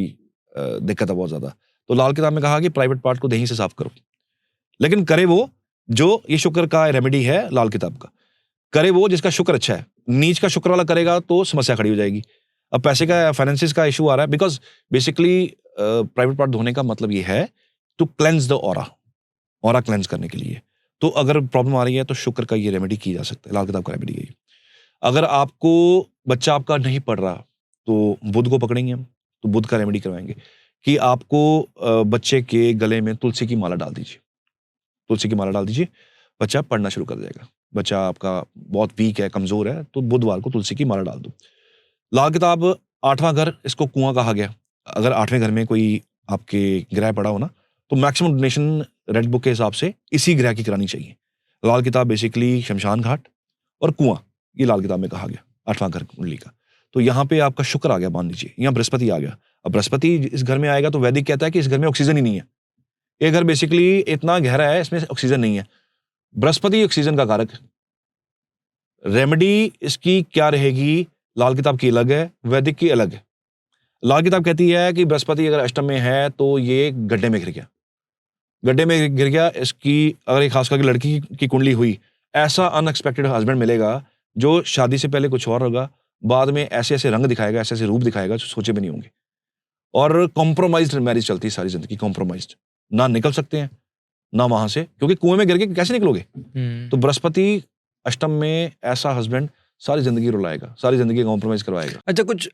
दिक्कत है बहुत ज्यादा, तो लाल किताब में कहा कि प्राइवेट पार्ट को दही से साफ करो। लेकिन करे वो जो ये शुक्र का रेमेडी है लाल किताब का, करे वो जिसका शुक्र अच्छा है। नीच का शुक्र वाला करेगा तो समस्या खड़ी हो जाएगी। अब पैसे का फाइनेंसेस का इशू आ रहा है, बिकॉज बेसिकली प्राइवेट पार्ट धोने का मतलब ये है to cleanse the aura cleanse करने के लिए। तो अगर प्रॉब्लम आ रही है तो शुक्र का ये रेमेडी की जा सकता है, लाल किताब का रेमेडी है। अगर आपको बच्चा आपका नहीं पढ़ रहा तो बुध को पकड़ेंगे हम, तो बुध का रेमेडी करवाएंगे कि आपको बच्चे के गले में तुलसी की माला डाल दीजिए, तुलसी की माला डाल दीजिए, बच्चा पढ़ना शुरू कर जाएगा। बच्चा आपका बहुत वीक है, कमजोर है, तो बुधवार को तुलसी की माला डाल दो। लाल किताब 8वां घर, इसको कुआं कहा गया। अगर 8वें घर में कोई आपके ग्रह पड़ा हो ना, तो मैक्सिमम डोनेशन रेड बुक के हिसाब से इसी ग्रह की करानी चाहिए। लाल किताब बेसिकली शमशान घाट और कुआं, ये लाल किताब में कहा गया 8वां घर कुंडली का। तो यहाँ पे आपका शुक्र आ गया, मान लीजिए, यहाँ बृहस्पति आ गया। अब बृहस्पति इस घर में आएगा तो वैदिक कहता है कि इस घर में ऑक्सीजन ही नहीं है, ये घर बेसिकली इतना गहरा है, इसमें ऑक्सीजन नहीं है। बृहस्पति ऑक्सीजन का कारक है। रेमेडी इसकी क्या रहेगी? लाल किताब की अलग है, वैदिक की अलग है। लाल किताब कहती है कि बृहस्पति अगर अष्टम में है तो ये गड्ढे में गिर गया, गड्ढे में गिर गया। इसकी अगर एक खास करके लड़की की कुंडली हुई, ऐसा अनएक्सपेक्टेड हस्बैंड मिलेगा जो शादी से पहले कुछ और होगा, बाद में ऐसे ऐसे रंग दिखाएगा, ऐसे ऐसे रूप दिखाएगा जो सोचे भी नहीं होंगे। और कॉम्प्रोमाइज्ड मैरिज चलती है सारी जिंदगी, कॉम्प्रोमाइज्ड, ना निकल सकते हैं ना वहां से, क्योंकि कुएं में गिर के कैसे निकलोगे। तो बृहस्पति अष्टम में ऐसा हस्बैंड सारी जिंदगी रुलाएगा, सारी जिंदगी कॉम्प्रोमाइज करवाएगा। अच्छा, कुछ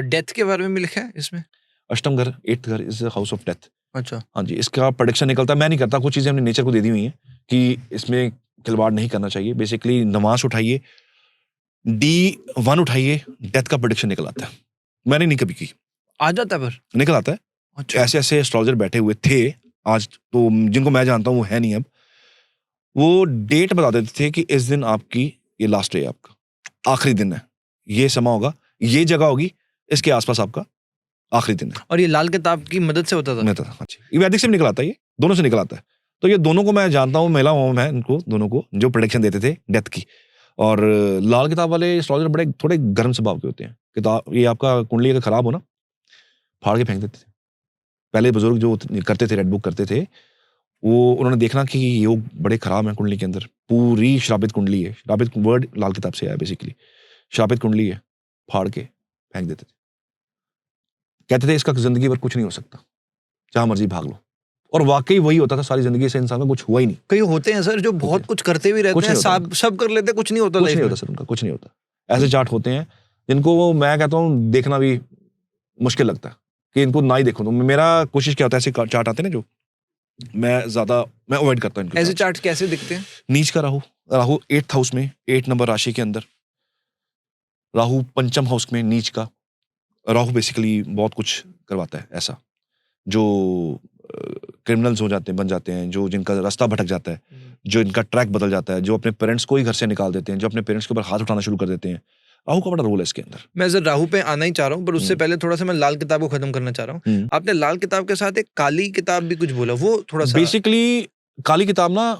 डेथ के बारे में भी लिखा है इसमें? अष्टम घर 8th घर is the house of death. अच्छा, हाँ जी, इसका प्रेडिक्शन निकलता है। मैं नहीं करता, कुछ चीजें हमने नेचर को दे दी हुई हैं कि इसमें खिलवाड़ नहीं करना चाहिए। बेसिकली नमाज उठाइए, D1 उठाइए, डेथ का प्रेडिक्शन निकल आता है। मैंने नहीं कभी की, आ जाता है, पर निकल आता है। अच्छा। ऐसे ऐसे एस्ट्रोलॉजर बैठे हुए थे आज, तो जिनको मैं जानता हूँ वो है नहीं अब, वो डेट बता देते थे कि इस दिन आपकी ये लास्ट डे है, आपका आखिरी दिन है, ये समा होगा, ये जगह होगी, इसके आसपास आपका आखिरी दिन है। और ये लाल किताब की मदद से होता था? हाँ जी, ये वैदिक से भी निकल आता है, ये दोनों से निकल आता है। तो ये दोनों को मैं जानता हूँ, महिला हूँ मैं, इनको दोनों को जो प्रेडिक्शन देते थे डेथ की। और लाल किताब वाले एस्ट्रोलॉजर बड़े थोड़े गर्म स्वभाव के होते हैं। किताब ये आपका कुंडली अगर खराब हो ना, फाड़ के फेंक देते थे। पहले बुजुर्ग जो करते थे, रेड बुक करते थे, वो उन्होंने देखना कि योग बड़े खराब है कुंडली के अंदर, पूरी श्रापित कुंडली है। श्रापित वर्ड लाल किताब से आया बेसिकली, श्रापित कुंडली है, फाड़ के फेंक देते थे। कहते थे इसका जिंदगी भर कुछ नहीं हो सकता, जहां मर्जी भाग लो। और वाकई वही होता था, सारी जिंदगी से इंसान का कुछ हुआ ही नहीं। कई होते हैं सर जो बहुत कुछ करते भी रहते हैं, सब कर लेते, कुछ नहीं होता, कुछ नहीं होता सर, उनका कुछ नहीं होता। ऐसे चार्ट होते हैं जिनको मैं कहता हूँ देखना भी मुश्किल लगता है कि इनको ना ही देखो। तो मेरा कोशिश क्या होता है, ऐसे चार्ट आते हैं ना जो मैं अवॉइड करता हूँ। ऐसे चार्ट कैसे दिखते हैं? नीच का राहु 8th हाउस में, 8 नंबर राशि के अंदर राहु, 5th हाउस में नीच का राहु बेसिकली बहुत कुछ करवाता है ऐसा, जो क्रिमिनल्स हो जाते हैं, बन जाते हैं, जो जिनका रास्ता भटक जाता है, जो इनका ट्रैक बदल जाता है, जो अपने पेरेंट्स को ही घर से निकाल देते हैं, जो अपने पेरेंट्स के ऊपर हाथ उठाना शुरू कर देते हैं। राहु का बड़ा रोल है इसके अंदर। मैं सर राहु पे आना ही चाह रहा हूँ, पर उससे पहले थोड़ा सा मैं लाल किताब को खत्म करना चाह रहा हूँ। आपने लाल किताब के साथ एक काली किताब भी कुछ बोला, वो थोड़ा सा। बेसिकली काली किताब ना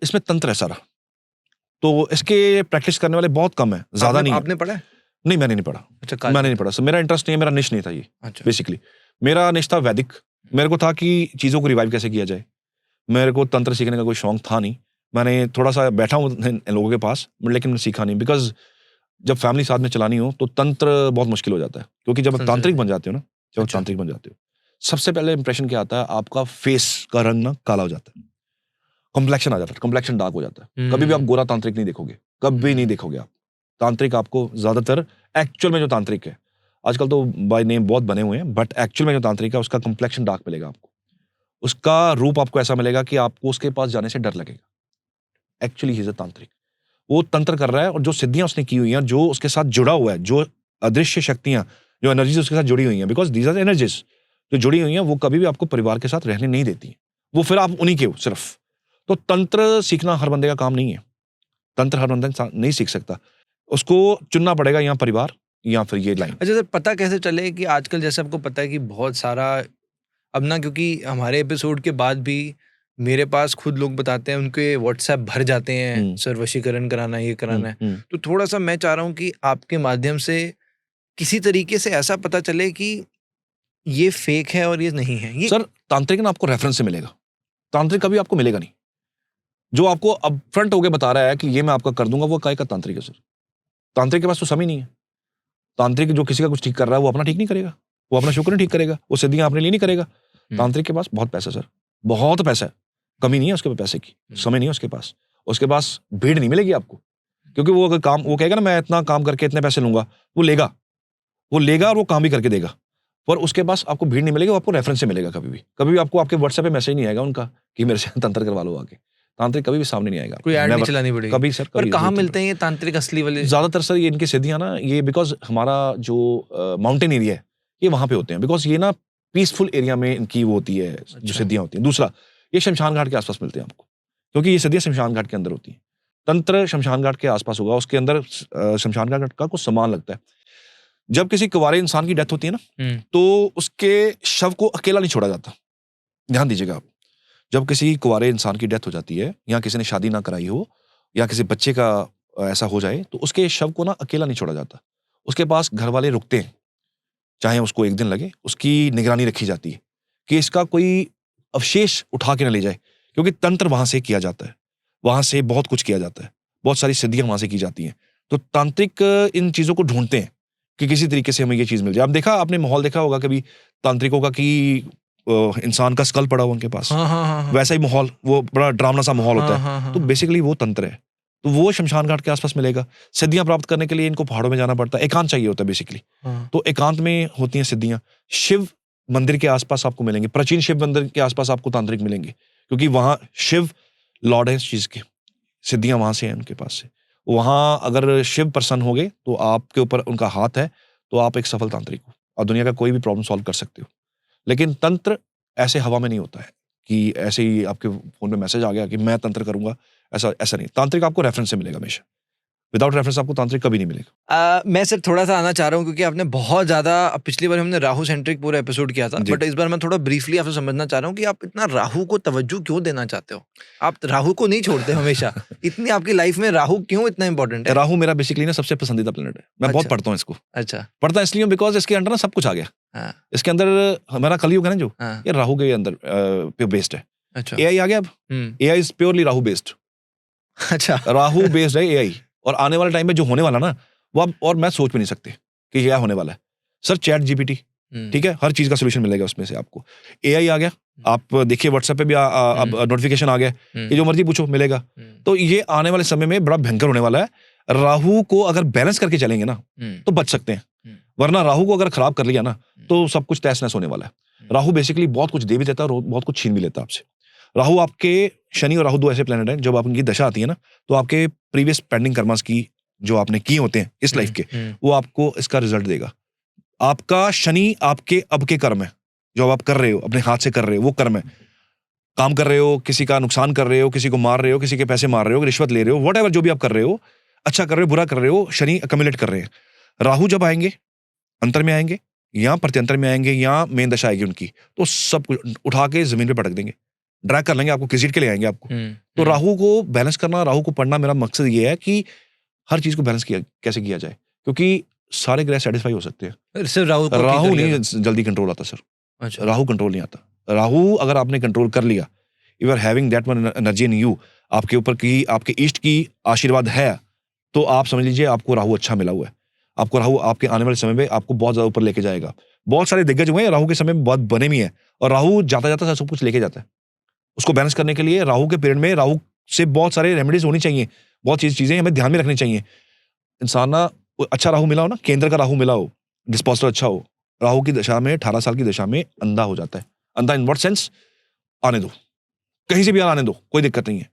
इसमें तंत्र है सारा, तो इसके प्रैक्टिस करने वाले बहुत कम है, ज्यादा नहीं है। आपने पढ़ा है? नहीं, मैंने नहीं पढ़ा। अच्छा, मैंने नहीं पढ़ा, so मेरा इंटरेस्ट नहीं है, मेरा निश नहीं था ये। अच्छा, बेसिकली मेरा निश था वैदिक। मेरे को था कि चीजों को रिवाइव कैसे किया जाए, मेरे को तंत्र सीखने का कोई शौक था नहीं। मैंने थोड़ा सा बैठा हूँ इन लोगों के पास, लेकिन मैंने सीखा नहीं, बिकॉज जब फैमिली साथ में चलानी हो तो तंत्र बहुत मुश्किल हो जाता है, क्योंकि जब आप तांत्रिक बन जाते हो ना, जब अच्छा। तांत्रिक बन जाते हो, सबसे पहले इंप्रेशन क्या आता है, आपका फेस का रंग ना काला हो जाता है, कॉम्प्लेक्शन आ जाता है, कॉम्प्लेक्शन डार्क हो जाता है। कभी भी आप गोरा तांत्रिक नहीं देखोगे, कभी नहीं देखोगे आप। तांत्रिक आपको ज्यादातर एक्चुअल में जो तांत्रिक है, आजकल तो बाय नेम बहुत बने हुए हैं, बट एक्चुअल में जो तांत्रिक है उसका कॉम्प्लेक्शन डार्क मिलेगा आपको, उसका रूप आपको ऐसा मिलेगा कि आपको उसके पास जाने से डर लगेगा। एक्चुअली ही इज अ तांत्रिक, वो तंत्र कर रहा है, और जो सिद्धियां उसने की हुई हैं, जो उसके साथ जुड़ा हुआ है, जो अदृश्य शक्तियां, जो एनर्जीज उसके साथ जुड़ी हुई हैं, बिकॉज दीज आर एनर्जीज जो जुड़ी हुई हैं, वो कभी भी आपको परिवार के साथ रहने नहीं देती, वो फिर आप उन्हीं के हो सिर्फ। तो तंत्र सीखना हर बंदे का काम नहीं है, तंत्र हर बंदा नहीं सीख सकता, उसको चुनना पड़ेगा या परिवार या फिर ये लाइन। अच्छा सर, पता कैसे चले कि आजकल जैसे आपको पता है कि बहुत सारा अब ना, क्योंकि हमारे एपिसोड के बाद भी मेरे पास खुद लोग बताते हैं, उनके व्हाट्सएप भर जाते हैं, सर वशीकरण कराना है, ये कराना है। तो थोड़ा सा मैं चाह रहा हूँ कि आपके माध्यम से किसी तरीके से ऐसा पता चले कि ये फेक है और ये नहीं है। ये सर तांत्रिक ना आपको रेफरेंस से मिलेगा, तांत्रिक कभी आपको मिलेगा नहीं। जो आपको अब फ्रंट होके बता रहा है कि ये मैं आपका कर दूंगा, वो काय का तांत्रिक है सर? तांत्रिक के पास तो समय नहीं है। तांत्रिक जो किसी का कुछ ठीक कर रहा है, वो अपना ठीक नहीं करेगा, वो अपना शुक्र नहीं ठीक करेगा, वो सिद्धियां अपने लिए नहीं करेगा। तांत्रिक के पास बहुत पैसा सर, बहुत पैसा है, कमी नहीं है उसके पास पैसे की, समय नहीं है उसके पास भीड़ नहीं मिलेगी आपको, क्योंकि वो अगर काम, वो कहेगा ना मैं इतना काम करके इतने पैसे लूंगा, वो लेगा और वो काम भी करके देगा, पर उसके पास आपको भीड़ नहीं मिलेगी, वो आपको रेफरेंस से मिलेगा। कभी भी आपको आपके व्हाट्सएप पे मैसेज नहीं आएगा उनका कि मेरे से तंत्र करवा लो आके। तांत्रिक कभी भी सामने नहीं आएगा, कोई ऐड नहीं चलानी पड़ेगी कभी सर। पर कहाँ मिलते हैं ये तांत्रिक असली वाले? ज्यादातर सर ये इनकी सिद्धियां ना, ये बिकॉज हमारा जो माउंटेन एरिया है, ये वहां पे होते हैं, बिकॉज ये ना पीसफुल एरिया में इनकी वो होती है, जो सिद्धियां होती हैं। दूसरा, ये शमशान घाट के आसपास मिलते हैं आपको, क्योंकि ये सिद्धियां शमशान घाट के अंदर होती हैं। तंत्र शमशान घाट के आसपास होगा, उसके अंदर शमशान घाट का कुछ सामान लगता है। जब किसी कुंवारे इंसान की डेथ होती है ना, तो उसके शव को अकेला नहीं छोड़ा जाता। ध्यान दीजिएगा आप, जब किसी कुंवारे इंसान की डेथ हो जाती है, या किसी ने शादी ना कराई हो, या किसी बच्चे का ऐसा हो जाए, तो उसके शव को ना अकेला नहीं छोड़ा जाता, उसके पास घर वाले रुकते हैं, चाहे उसको एक दिन लगे, उसकी निगरानी रखी जाती है कि इसका कोई अवशेष उठा के ना ले जाए, क्योंकि तंत्र वहां से किया जाता है, वहां से बहुत कुछ किया जाता है, बहुत सारी सिद्धियां वहां से की जाती हैं। तो तांत्रिक इन चीजों को ढूंढते हैं कि किसी तरीके से हमें ये चीज मिल जाए। आप देखा, आपने माहौल देखा होगा कभी तांत्रिकों का कि इंसान का स्कल पड़ा हुआ उनके पास, वैसा ही माहौल, वो बड़ा ड्रामना सा माहौल होता है। तो बेसिकली वो तंत्र है, तो वो शमशान घाट के आसपास मिलेगा। सिद्धियां प्राप्त करने के लिए इनको पहाड़ों में जाना पड़ता है, एकांत चाहिए होता है बेसिकली। तो एकांत में होती हैं सिद्धियां। शिव मंदिर के आसपास आपको मिलेंगे, प्राचीन शिव मंदिर के आसपास आपको तांत्रिक मिलेंगे, क्योंकि वहां शिव लॉर्ड है इस चीज के, सिद्धियां वहां से हैं उनके पास से। वहां अगर शिव प्रसन्न हो गए, तो आपके ऊपर उनका हाथ है, तो आप एक सफल तांत्रिक हो और दुनिया का कोई भी प्रॉब्लम सॉल्व कर सकते हो। लेकिन तंत्र ऐसे हवा में नहीं होता है कि ऐसे ही आपके फोन में मैसेज आ गया कि मैं तंत्र करूंगा, ऐसा नहीं। तांत्रिक आपको रेफरेंस से मिलेगा हमेशा, विदाउट रेफरेंस आपको तांत्रिक कभी नहीं मिलेगा। मैं सर थोड़ा सा आना चाह रहा हूँ, क्योंकि आपने बहुत ज्यादा, पिछली बार हमने राहु सेंट्रिक पूरा एपिसोड किया था, बट इस बार मैं थोड़ा ब्रीफली आपसे समझना चाह रहा हूँ कि आप इतना राहु को तवज्जो क्यों देना चाहते हो? आप राहु को नहीं छोड़ते हमेशा, इतनी आपकी लाइफ में राहु क्यों इतना इंपॉर्टेंट है? राहु मेरा बेसिकली ना सबसे पसंदीदा प्लेनेट है, मैं बहुत पढ़ता हूँ इसको। अच्छा, पढ़ता इसलिए बिकॉज इसके अंदर ना सब कुछ आ गया। इसके अंदर हमारा कलयुग है ना, जो ये राहु के अंदर पे बेस्ड है। अच्छा, एआई आ गया अब, AI is purely Rahu based. अच्छा, राहु बेस्ड है एआई, और आने वाले टाइम में जो होने वाला ना, वो अब और मैं सोच भी नहीं सकते कि क्या होने वाला है सर। चैट जीपीटी, ठीक है, हर चीज का सोल्यूशन मिलेगा उसमें से आपको। एआई आ गया, आप देखिए व्हाट्सएप पे भी अब नोटिफिकेशन आ गया कि जो मर्जी पूछो मिलेगा। तो ये आने वाले समय में बड़ा भयंकर होने वाला है। राहु को अगर बैलेंस करके चलेंगे ना, तो बच सकते हैं, वरना राहु को अगर खराब कर लिया ना, तो सब कुछ तहस नहस होने वाला है। राहु बेसिकली बहुत कुछ दे भी देता है और बहुत कुछ छीन भी लेता है आपसे। राहु आपके, शनि और राहु दो ऐसे प्लेनेट हैं, जब आपकी दशा आती है ना, तो आपके प्रीवियस पेंडिंग कर्मास की जो आपने किए होते हैं इस लाइफ के, वो आपको इसका रिजल्ट देगा। आपका शनि आपके अब के कर्म है, जो आप कर रहे हो, अपने हाथ से कर रहे हो, वो कर्म है। काम कर रहे हो, किसी का नुकसान कर रहे हो, किसी को मार रहे हो, किसी के पैसे मार रहे हो, रिश्वत ले रहे हो, व्हाटएवर जो भी आप कर रहे हो, अच्छा कर रहे हो, बुरा कर रहे हो, शनि अक्यूमुलेट कर रहे हैं। राहु जब आएंगे, अंतर में आएंगे या प्रत्यंतर में आएंगे या मेन दशा आएगी उनकी, तो सब कुछ उठा के जमीन पे पटक देंगे। ड्रैग कर लेंगे आपको, घसीट के ले आएंगे आपको। तो राहु को बैलेंस करना, राहु को पढ़ना, मेरा मकसद ये है कि हर चीज को बैलेंस कैसे किया जाए, क्योंकि सारे ग्रह सेटिस्फाई हो सकते हैं, सिर्फ राहु को राहु ठीक कर नहीं लिया जल्दी कंट्रोल आता सर। अच्छा राहु कंट्रोल नहीं आता। राहु अगर आपने कंट्रोल कर लिया, you are having that one energy in you, आपके ऊपर की, आपके इष्ट की आशीर्वाद है, तो आप समझ लीजिए आपको राहु अच्छा मिला हुआ है। आपको राहु आपके आने वाले समय में आपको बहुत ज्यादा ऊपर लेके जाएगा। बहुत सारे दिग्गज हुए हैं राहु के समय में, बहुत बने भी हैं, और राहु जाता जाता सब कुछ लेके जाता है। उसको बैलेंस करने के लिए राहु के पीरियड में राहु से बहुत सारे रेमेडीज होनी चाहिए, बहुत चीजें हमें ध्यान में रखनी चाहिए। इंसान ना अच्छा राहु मिला हो ना, केंद्र का राहु मिला हो, डिस्पोजल अच्छा हो, राहु की दशा में 18 साल की दशा में अंधा हो जाता है। अंधा इन व्हाट सेंस? आने दो, कहीं से भी आने दो, कोई दिक्कत नहीं है,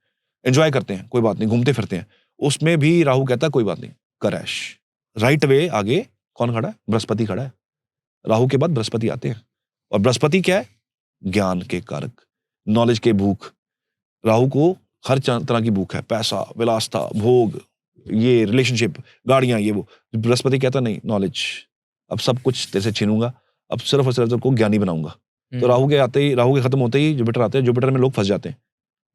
एंजॉय करते हैं, कोई बात नहीं, घूमते फिरते हैं। उसमें भी राहु कहता है कोई बात नहीं, क्रैश। राइट वे आगे कौन खड़ा है? बृहस्पति खड़ा है। राहु के बाद बृहस्पति आते हैं, और बृहस्पति क्या है? ज्ञान के कारक, नॉलेज के भूख। राहु को हर तरह की भूख है, पैसा, विलासता, भोग, ये रिलेशनशिप, गाड़ियां, ये वो। बृहस्पति कहता नहीं, नॉलेज, अब सब कुछ तेरे से छीनूंगा, अब सिर्फ और सिर्फ को ज्ञानी बनाऊंगा। तो राहु के आते ही, राहु के खत्म होते ही जुपिटर आते हैं। जुपिटर में लोग फंस जाते हैं।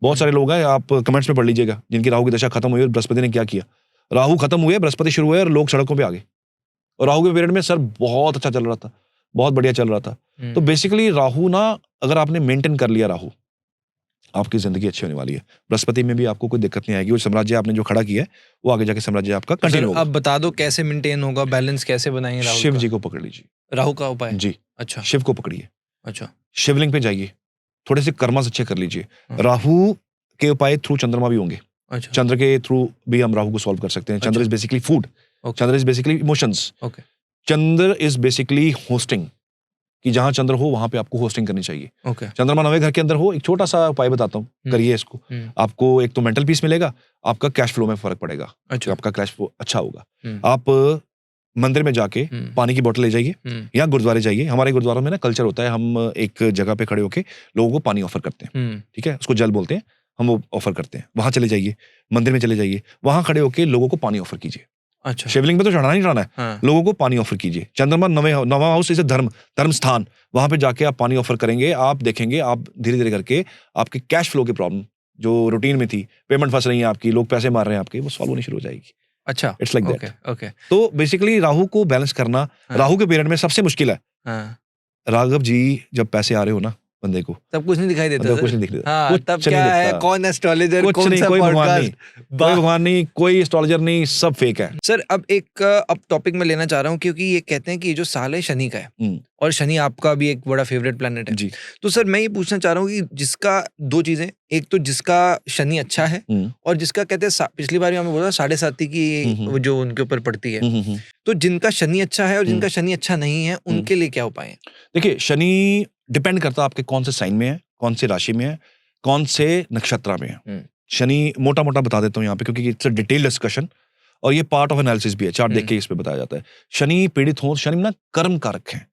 बहुत सारे लोग हैं, आप कमेंट्स में पढ़ लीजिएगा, जिनकी राहु की दशा खत्म हुई और बृहस्पति ने क्या किया। राहु खत्म हुए, बृहस्पति शुरू हुए और लोग सड़कों पे आ गए। और राहु के पीरियड में सर बहुत अच्छा चल रहा था, बहुत बढ़िया चल रहा था। तो बेसिकली राहु ना, अगर आपने मेंटेन कर लिया राहु, आपकी जिंदगी अच्छी होने वाली है। बृहस्पति में भी आपको कोई दिक्कत नहीं आएगी। वो साम्राज्य आपने जो खड़ा किया है, वो आगे जाके साम्राज्य आपका कंटिन्यू होगा। अब बता दो कैसे मेंटेन होगा, बैलेंस कैसे बनाएंगे राहु शिव का? जी को पकड़ लीजिए, राहु का उपाय जी। अच्छा, शिव को पकड़िए, अच्छा, शिवलिंग पे जाइए, थोड़े से कर्मस अच्छे कर लीजिए। राहु के उपाय थ्रू चंद्रमा भी होंगे। अच्छा, चंद्र के थ्रू भी हम राहु को सॉल्व कर सकते हैं। Chandra is basically food, Chandra is basically emotions, Chandra is basically hosting, कि जहां चंद्र हो वहां पे आपको होस्टिंग करनी चाहिए। चंद्रमा 9वें घर के अंदर हो। एक छोटा सा उपाय बताता हूँ, करिए इसको। आपको एक तो मेंटल पीस मिलेगा, आपका कैश फ्लो में फर्क पड़ेगा, अच्छा, आपका कैश फ्लो अच्छा होगा। आप मंदिर में जाके पानी की बोतल ले जाइए, या गुरुद्वारे जाइए। हमारे गुरुद्वारों में ना कल्चर होता है, हम एक जगह पे खड़े होके लोगों को पानी ऑफर करते हैं, ठीक है, उसको जल बोलते हैं, हम वो ऑफर करते हैं। वहां चले जाइए, मंदिर में चले जाइए, वहां खड़े होके लोगों को पानी ऑफर कीजिए। अच्छा, शिवलिंग में तो चढ़ाना ही चढ़ाना है, हाँ। लोगों को पानी ऑफर कीजिए। चंद्रमा 9वां हाउस इज धर्म स्थान, वहां पे जाके आप पानी ऑफर करेंगे, आप देखेंगे आप धीरे धीरे करके आपके कैश फ्लो की प्रॉब्लम जो रूटीन में थी, पेमेंट फंस रही है आपकी, लोग पैसे मार रहे हैं आपके, वो सॉल्व होनी शुरू हो जाएगी। अच्छा, इट्स लाइक दैट। ओके। तो बेसिकली राहु को बैलेंस करना, राहु के पीरियड में सबसे मुश्किल है। राघव जी जब पैसे आ रहे हो ना बंदे को, तब कुछ नहीं दिखाई देता, कुछ नहीं दिख रहा, हाँ, तब क्या है, कौन एस्ट्रोलॉजर, कुछ कौन नहीं, सा कोई भगवान नहीं, पॉडकास्ट, कोई भगवान नहीं, कोई एस्ट्रोलॉजर नहीं, सब फेक है। सर अब टॉपिक में लेना चाह रहा हूँ, क्योंकि ये कहते हैं कि ये जो साल है शनि का है, और शनि आपका भी एक बड़ा फेवरेट प्लैनेट है जी। तो सर मैं ये पूछना चाह रहा हूँ कि जिसका दो चीजें, एक तो जिसका शनि अच्छा है, और जिसका कहते हैं पिछली बार हमें बोला 7.5 की वो जो उनके ऊपर पड़ती है, तो जिनका शनि अच्छा है और जिनका शनि अच्छा नहीं है, उनके लिए क्या उपाय है? देखिए, शनि डिपेंड करता है आपके कौन से साइन में है, कौन से राशि में है, कौन से नक्षत्र में है। शनि मोटा मोटा बता देता हूँ यहाँ पे, क्योंकि इट्स अ डिटेल डिस्कशन और ये पार्ट ऑफ एनालिसिस भी है, चार्ट देख के इस पे बताया जाता है। शनि पीड़ित हो, शनि ना कर्म कारक है।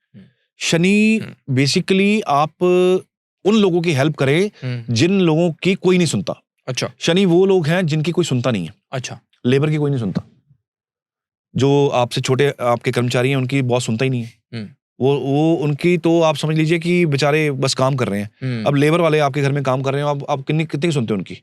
शनि बेसिकली आप उन लोगों की हेल्प करें जिन लोगों की कोई नहीं सुनता। अच्छा, शनि वो लोग हैं जिनकी कोई सुनता नहीं है। अच्छा, लेबर की कोई नहीं सुनता, जो आपसे छोटे आपके कर्मचारी हैं उनकी बॉस सुनता ही नहीं है। वो उनकी तो आप समझ लीजिए कि बेचारे बस काम कर रहे हैं। अब लेबर वाले आपके घर में काम कर रहे हैं, आप कितनी सुनते हैं उनकी,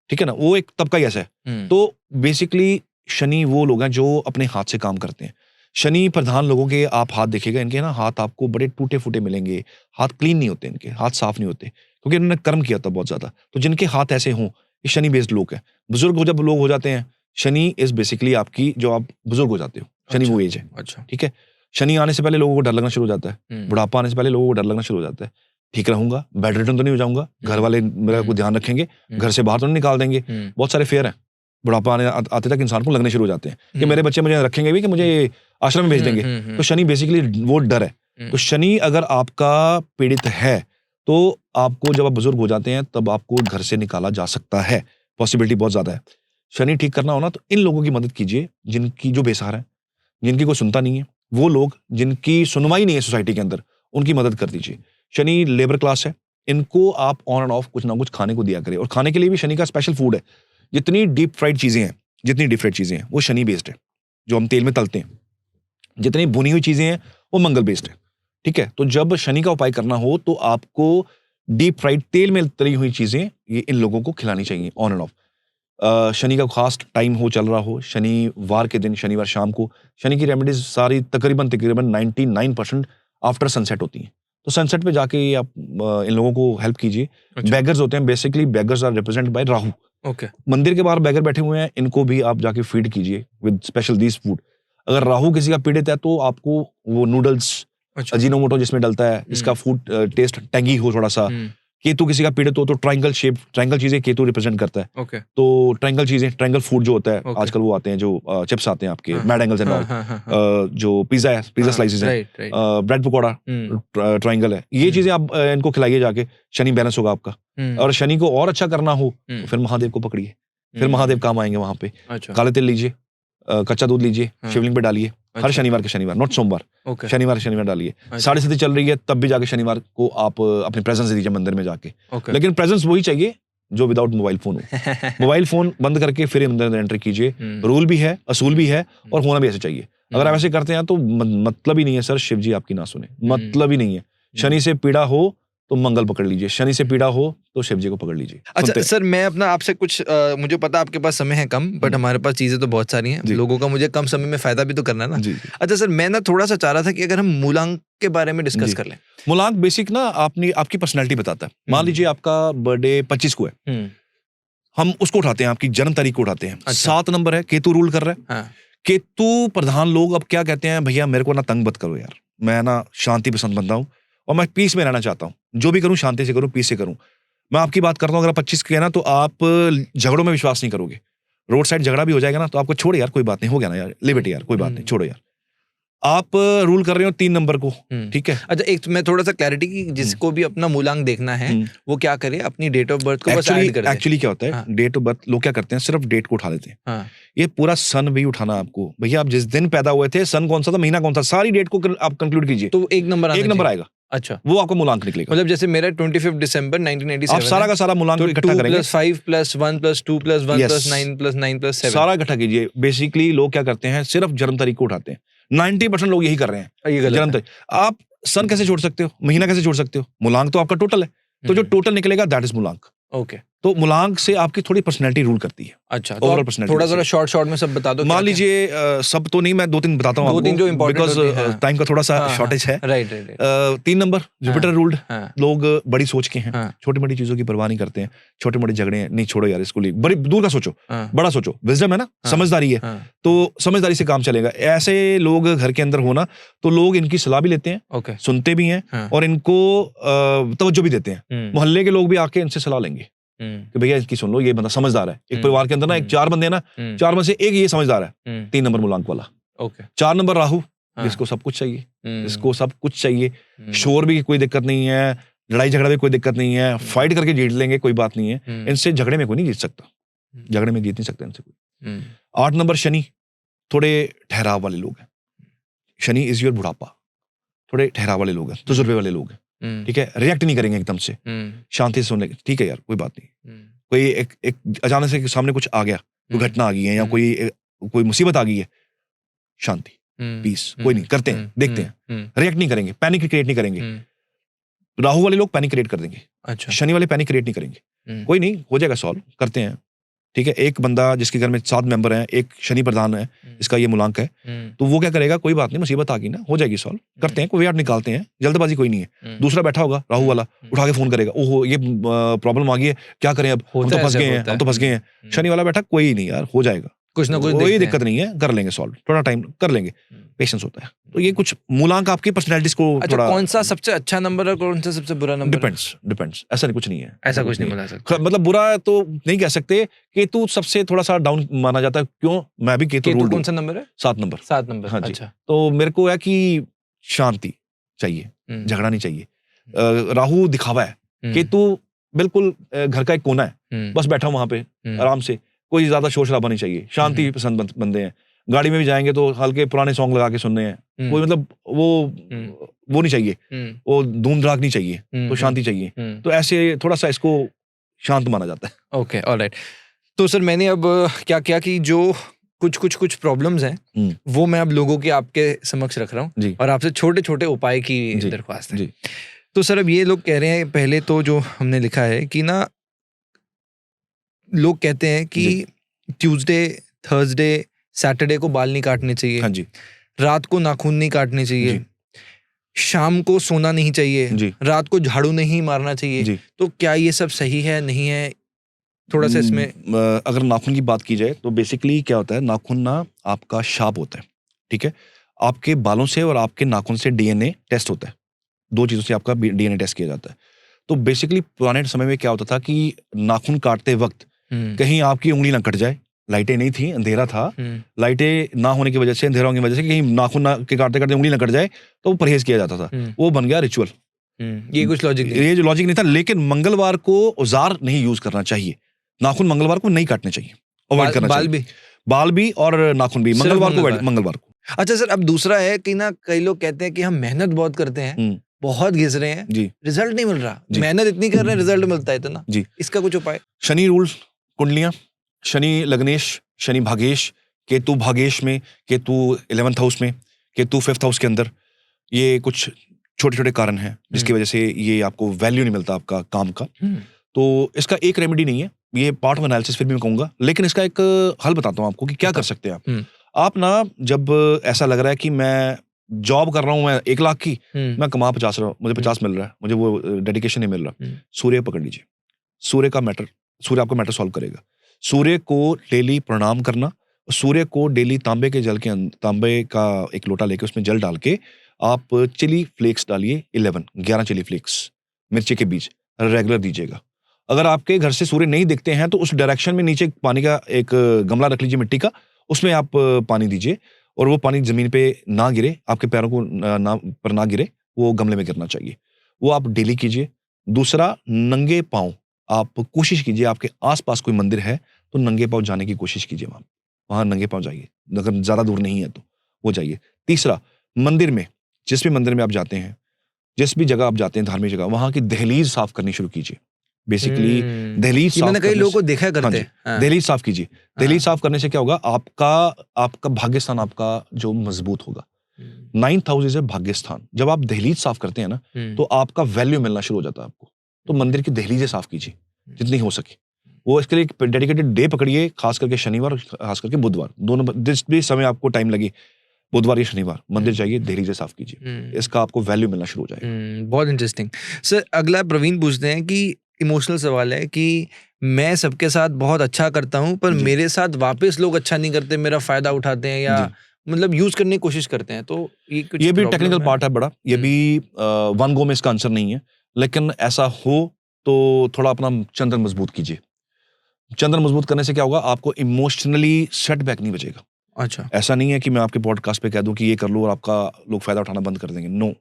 ठीक है ना, वो एक तबका ही ऐसा है। तो बेसिकली शनि वो लोग हैं जो अपने हाथ से काम करते हैं। शनि प्रधान लोगों के आप हाथ देखिएगा, इनके ना हाथ आपको बड़े टूटे फूटे मिलेंगे, हाथ क्लीन नहीं होते, इनके हाथ साफ नहीं होते, क्योंकि इन्होंने कर्म किया था बहुत ज्यादा। तो जिनके हाथ ऐसे हों, ये शनि बेस्ड लोग हैं। बुजुर्ग जब लोग हो जाते हैं, शनि इज बेसिकली आपकी, जो आप बुजुर्ग हो जाते हो, शनि वो एज है। अच्छा, ठीक है। शनि आने से पहले लोगों को डर लगना शुरू हो जाता है, बुढ़ापा आने से पहले लोगों को डर लगना शुरू हो जाता है। ठीक रहूंगा, बेड रिटर्न तो नहीं हो जाऊंगा, घर वाले मेरा को ध्यान रखेंगे, घर से बाहर तो नहीं निकाल देंगे। बहुत सारे फेयर हैं, बुढ़ापा आते तक इंसान को लगने शुरू हो जाते हैं कि मेरे बच्चे मुझे रखेंगे भी, कि मुझे आश्रम में भेज देंगे। तो शनि बेसिकली वो डर है। तो शनि अगर आपका पीड़ित है, तो आपको जब आप बुजुर्ग हो जाते हैं तब आपको घर से निकाला जा सकता है, पॉसिबिलिटी बहुत ज्यादा है। शनि ठीक करना हो ना, तो इन लोगों की मदद कीजिए जिनकी जो बेसहारा है, जिनकी कोई सुनता नहीं है, वो लोग जिनकी सुनवाई नहीं है सोसाइटी के अंदर, उनकी मदद कर दीजिए। शनि लेबर क्लास है, इनको आप ऑन एंड ऑफ कुछ ना कुछ खाने को दिया करें। और खाने के लिए भी शनि का स्पेशल फूड है। जितनी डीप फ्राइड चीजें हैं वो शनि बेस्ड है, जो हम तेल में तलते हैं। जितनी भुनी हुई चीजें हैं वो मंगल बेस्ड है। ठीक है। तो जब शनि का उपाय करना हो तो आपको डीप फ्राइड तेल में तली हुई चीजें ये इन लोगों को खिलानी चाहिए ऑन एंड ऑफ। शनि का खास टाइम हो चल रहा हो, शनिवार के दिन, शनिवार शाम को, शनि की रेमेडीज सारी तकरीबन 99% आफ्टर सनसेट होती हैं। तो सनसेट पे जाके आप इन लोगों को हेल्प कीजिए। बेगर्स होते हैं, basically beggars are represent by Rahu. Okay, मंदिर के बाहर बेगर बैठे हुए हैं, इनको भी आप जाके फीड कीजिए विद स्पेशल दिस फूड। अगर राहु किसी का पीड़ित है तो आपको वो नूडल्स, अजीनोमोटो जिसमें डलता है, इसका फूड टेस्ट टैंगी हो थोड़ा सा। केतु किसी का पीड़ित हो तो ट्रायंगल चीजें केतु रिप्रेजेंट करता है। ओके, तो ट्रायंगल फूड जो होता है, आजकल वो आते हैं जो चिप्स आते हैं आपके, मैड एंगल्स एंड ऑल, जो पिज्जा स्लाइसेस है, ब्रेड पकौड़ा ट्रायंगल है, ये चीजें आप इनको खिलाइए जाके, शनि बैलेंस होगा आपका। और शनि को और अच्छा करना हो तो फिर महादेव को पकड़िए, फिर महादेव काम आएंगे वहां पे। काले तिल लीजिए, कच्चा दूध लीजिए, शिवलिंग पे डालिए, हर शनिवार के शनिवार, नॉट सोमवार, शनिवार डालिए। 7:30 चल रही है तब भी जाके शनिवार को आप अपनी प्रेजेंस दीजिए मंदिर में जाके। लेकिन प्रेजेंस वही चाहिए जो विदाउट मोबाइल फोन हो। मोबाइल फोन बंद करके फिर अंदर एंट्री कीजिए। रूल भी है, असूल भी है, और होना भी ऐसे चाहिए। अगर आप ऐसे करते हैं तो मतलब ही नहीं है सर, शिव जी आपकी ना सुने, मतलब ही नहीं है। शनि से पीड़ा हो तो मंगल पकड़ लीजिए, शनि से पीड़ा हो तो शिव जी को पकड़ लीजिए। अच्छा सर, मैं अपना आपसे कुछ मुझे पता आपके पास समय है कम, बट हमारे पास चीजें तो बहुत सारी हैं, लोगों का मुझे कम समय में फायदा भी तो करना है ना। अच्छा सर, मैं ना थोड़ा सा चाह रहा था कि अगर हम मूलांक के बारे में डिस्कस कर लें। मूलांक बेसिक ना आपकी पर्सनैलिटी बताता है। मान लीजिए आपका बर्थडे 25 को है, हम उसको उठाते हैं, आपकी जन्म तारीख को उठाते हैं। 7 नंबर है, केतु रूल कर रहा है। केतु प्रधान लोग अब क्या कहते हैं, भैया मेरे को ना तंग मत करो यार, मैं ना शांति पसंद बंदा हूँ और मैं पीस में रहना चाहता हूँ, जो भी करूँ शांति से करूँ, पीस से करूँ। मैं आपकी बात करता हूँ, अगर 25 के है ना तो आप झगड़ों में विश्वास नहीं करोगे। रोड साइड झगड़ा भी हो जाएगा ना तो आपको छोड़ यार, कोई बात नहीं, हो गया ना यार, लिव इट यार, कोई बात नहीं, छोड़ो यार। आप रूल कर रहे हो 3 नंबर को, ठीक है। अच्छा, एक मैं थोड़ा सा क्लैरिटी की, जिसको भी अपना मूलांक देखना है वो क्या करे, अपनी डेट ऑफ बर्थ को बस ऐड कर दे। एक्चुअली क्या होता है, डेट ऑफ बर्थ लोग क्या करते हैं, सिर्फ डेट को उठा लेते हैं। ये पूरा सन भी उठाना आपको, भैया आप जिस दिन पैदा हुए थे, सन कौन सा था, महीना कौन सा, सारी डेट को आप कंक्लूड कीजिए, तो एक नंबर आएगा। अच्छा, वो आपको मूलांक निकलेगा। मतलब जैसे मेरा 25 दिसंबर 1987, आप सारा का सारा मूलांक इकट्ठा करेंगे, 2 + 5 + 1 + 2 + 1 + 9 + 9 + 7, सारा इकट्ठा कीजिए। बेसिकली लोग क्या करते हैं, सिर्फ जन्म तारीख को उठाते हैं। 90% लोग यही कर रहे हैं, जन्म तारीख। आप सन कैसे छोड़ सकते हो, महीना कैसे छोड़ सकते हो, मूलांक तो आपका टोटल है, तो जो टोटल निकलेगा दैट इज मूलांक। ओके, तो मूलांक से आपकी थोड़ी पर्सनैलिटी रूल करती है। अच्छा, ओवरऑल पर्सनैलिटी थोड़ा शॉर्ट में सब बता दो। मान लीजिए सब तो नहीं, मैं 2-3 बताता हूँ आपको, बिकॉज टाइम का थोड़ा सा शॉर्टेज है। राइट। 3 नंबर जुपिटर रूल्ड, लोग बड़ी सोच के हैं, छोटी मोटी चीजों की परवाह नहीं करते हैं, छोटे मोटे झगड़े नहीं, छोड़ो यार इसको, बड़ी दूर का सोचो, बड़ा सोचो, विजडम है ना, समझदारी है, तो समझदारी से काम चलेगा। ऐसे लोग घर के अंदर होना तो लोग इनकी सलाह भी लेते हैं, सुनते भी हैं, और इनको तवज्जो भी देते हैं। मोहल्ले के लोग भी आके इनसे सलाह लेंगे कि भैया इसकी सुन लो, ये बंदा समझदार है। एक परिवार के अंदर ना 4 बंदे ना, 4 में से एक ये समझदार है। 3 नंबर मूलांक वाला। ओके, 4 नंबर राहु, जिसको सब कुछ चाहिए, इसको सब कुछ चाहिए, शोर भी कोई दिक्कत नहीं है, लड़ाई झगड़ा भी कोई दिक्कत नहीं है, फाइट करके जीत लेंगे, कोई बात नहीं है। इनसे झगड़े में कोई नहीं जीत सकता, झगड़े में जीत नहीं सकता इनसे कोई। 8 नंबर शनि, थोड़े ठहराव वाले लोग हैं। शनि इज योर बुढ़ापा, थोड़े ठहराव वाले लोग हैं, तजुर्बे वाले लोग हैं, ठीक है, रिएक्ट नहीं करेंगे एकदम से, शांति से सुन लेंगे, ठीक है यार कोई बात नहीं। कोई एक अचानक से सामने कुछ आ गया, कोई घटना आ गई है या कोई मुसीबत आ गई है, शांति, पीस, कोई नहीं, करते हैं, देखते हैं, रिएक्ट नहीं करेंगे, पैनिक क्रिएट नहीं करेंगे। राहु वाले लोग पैनिक क्रिएट कर देंगे। अच्छा, शनि वाले पैनिक क्रिएट नहीं करेंगे, कोई नहीं, हो जाएगा सॉल्व, करते हैं, ठीक है। एक बंदा जिसके घर में 7 मेंबर हैं, एक शनि प्रधान है, इसका ये मूलांक है, तो वो क्या करेगा, कोई बात नहीं, मुसीबत आ गई ना, हो जाएगी सॉल्व, करते हैं, कोई यार निकालते हैं, जल्दबाजी कोई नहीं है। दूसरा बैठा होगा राहु वाला, उठा के फोन करेगा, ओहो ये प्रॉब्लम आ गई है, क्या करें अब, हम तो फंस गए हैं। शनि वाला बैठा, कोई नहीं यार, हो जाएगा, कुछ ना कुछ, कोई दिक्कत नहीं है, कर लेंगे सॉल्व, थोड़ा टाइम कर लेंगे, पेशेंस होता है। तो ये कुछ मूलांक आपकी पर्सनैलिटीज को थोड़ा, कौन सा सबसे अच्छा नंबर है, कौन सा सबसे बुरा नंबर, डिपेंड्स, ऐसा कुछ नहीं है, ऐसा कुछ नहीं बता सकते, मतलब बुरा तो नहीं कह सकते। केतु सबसे थोड़ा सा डाउन माना जाता है, क्यों, मैं भी केतु रूल, कौन सा नंबर है, 7 नंबर। हाँ जी, तो मेरे को है कि शांति चाहिए, झगड़ा नहीं चाहिए। राहु दिखावा है, केतु बिल्कुल घर का एक कोना है, बस बैठा वहां पे आराम से, कोई ज्यादा शोर शराबा नहीं चाहिए, शांति पसंद बंदे हैं। गाड़ी में भी जाएंगे तो हल्के पुराने सॉन्ग लगा के सुनने हैं, कोई मतलब वो नहीं चाहिए, वो धूम धड़ाक नहीं चाहिए, तो शांति चाहिए। तो ऐसे थोड़ा सा इसको शांत माना जाता है। Okay, alright. तो सर मैंने अब क्या किया कि जो कुछ प्रॉब्लम्स हैं वो मैं अब लोगों के आपके समक्ष रख रहा हूँ, और आपसे छोटे छोटे उपाय की दरख्वास्त है। तो सर अब ये लोग कह रहे हैं, पहले तो जो हमने लिखा है कि ना, लोग कहते हैं कि ट्यूसडे, थर्सडे, सैटरडे को बाल नहीं काटने चाहिए, हाँ जी रात को नाखून नहीं काटने चाहिए, जी शाम को सोना नहीं चाहिए, जी रात को झाड़ू नहीं मारना चाहिए। जी। तो क्या ये सब सही है, नहीं है? थोड़ा सा इसमें अगर नाखून की बात की जाए तो बेसिकली क्या होता है, नाखून ना आपका शार्प होता है, ठीक है। आपके बालों से और आपके नाखून से डीएनए टेस्ट होता है, दो चीज़ों से आपका डीएनए टेस्ट किया जाता है। तो बेसिकली पुराने समय में क्या होता था कि नाखून काटते वक्त कहीं आपकी उंगली ना कट जाए, लाइटें नहीं थी, अंधेरा था, लाइटें ना होने की वजह से, अंधेरा होने की वजह से कहीं नाखून ना के काटते काटते उंगली ना कट जाए, तो वो परहेज किया जाता था। वो बन गया रिचुअल। ये कुछ लॉजिक नहीं। ये जो लॉजिक नहीं था, लेकिन मंगलवार को औजार नहीं यूज करना चाहिए, नाखून मंगलवार को नहीं काटने चाहिए, अवॉइड करना चाहिए। बाल भी और नाखून भी मंगलवार को। अच्छा सर, अब दूसरा है कि ना, कई लोग कहते हैं कि हम मेहनत बहुत करते हैं, बहुत घिस रहे हैं जी, रिजल्ट नहीं मिल रहा, मेहनत इतनी कर रहे हैं, रिजल्ट मिलता है इतना जी, इसका कुछ उपाय? शनि रूल, कुंडलियां, शनि लग्नेश, शनि भागेश, केतु भागेश में, केतु 11th हाउस में, केतु 5th हाउस के अंदर, ये कुछ छोटे छोटे कारण हैं जिसकी वजह से ये आपको वैल्यू नहीं मिलता आपका काम का। तो इसका एक रेमेडी नहीं है, ये पार्ट ऑफ एनालिसिस फिर भी मैं कहूंगा, लेकिन इसका एक हल बताता हूँ आपको कि क्या कर सकते हैं आप। आप ना, जब ऐसा लग रहा है कि मैं जॉब कर रहा हूँ, मैं 1 लाख की, मैं कमा 50 रहा हूँ, मुझे 50 मिल रहा है, मुझे वो डेडिकेशन नहीं मिल रहा, सूर्य पकड़ लीजिए। सूर्य का मैटर, सूर्य आपका मैटर सॉल्व करेगा। सूर्य को डेली प्रणाम करना, सूर्य को डेली तांबे तांबे का एक लोटा लेके उसमें जल डाल के आप चिली फ्लेक्स डालिए, 11 चिली फ्लेक्स मिर्ची के बीज रेगुलर दीजिएगा। अगर आपके घर से सूर्य नहीं दिखते हैं तो उस डायरेक्शन में नीचे पानी का एक गमला रख लीजिए मिट्टी का, उसमें आप पानी दीजिए, और वो पानी जमीन पे ना गिरे, आपके पैरों को पर ना गिरे, वो गमले में गिरना चाहिए। वो आप डेली कीजिए। दूसरा, नंगे पांव आप कोशिश कीजिए, आपके आसपास कोई मंदिर है तो नंगे पांव जाने की कोशिश कीजिए, वहां नंगे पांव जाइए, अगर ज्यादा दूर नहीं है तो वो जाइए। तीसरा, मंदिर में, जिस भी मंदिर में आप जाते हैं, जिस भी जगह आप जाते हैं धार्मिक जगह, वहां की दहलीज साफ करनी शुरू कीजिए। बेसिकली दहलीज साफ, मैंने कई लोगों को देखा करते हैं, दहलीज साफ कीजिए। दहलीज साफ करने से क्या होगा, आपका भाग्य स्थान आपका जो मजबूत होगा। 9th हाउस इज भाग्य स्थान। जब आप दहलीज साफ करते हैं ना, तो आपका वैल्यू मिलना शुरू हो जाता है आपको। तो मंदिर की दहलीजें साफ कीजिए जितनी हो सके। वो इसके लिए डेडिकेटेड डे पकड़िए, खास करके शनिवार, खास करके बुधवार, दोनों जिस भी समय आपको टाइम लगे, बुधवार या शनिवार मंदिर जाइए, दहलीजें साफ कीजिए, इसका आपको वैल्यू मिलना शुरू हो जाएगा। बहुत इंटरेस्टिंग सर। अगला प्रवीण पूछते हैं कि इमोशनल सवाल है कि मैं सबके साथ बहुत अच्छा करता हूं, पर मेरे साथ वापस लोग अच्छा नहीं करते, मेरा फायदा उठाते हैं या मतलब यूज करने की कोशिश करते हैं, तो ये भी टेक्निकल पार्ट है बड़ा, ये भी वन गो में इसका आंसर नहीं है, लेकिन ऐसा हो तो थोड़ा अपना चंद्र मजबूत कीजिए। चंद्र मजबूत करने से क्या होगा, आपको इमोशनली सेटबैक नहीं बचेगा। अच्छा, ऐसा नहीं है कि मैं आपके पॉडकास्ट पे कह दूं कि ये कर लो और आपका लोग फायदा उठाना बंद कर देंगे। नो,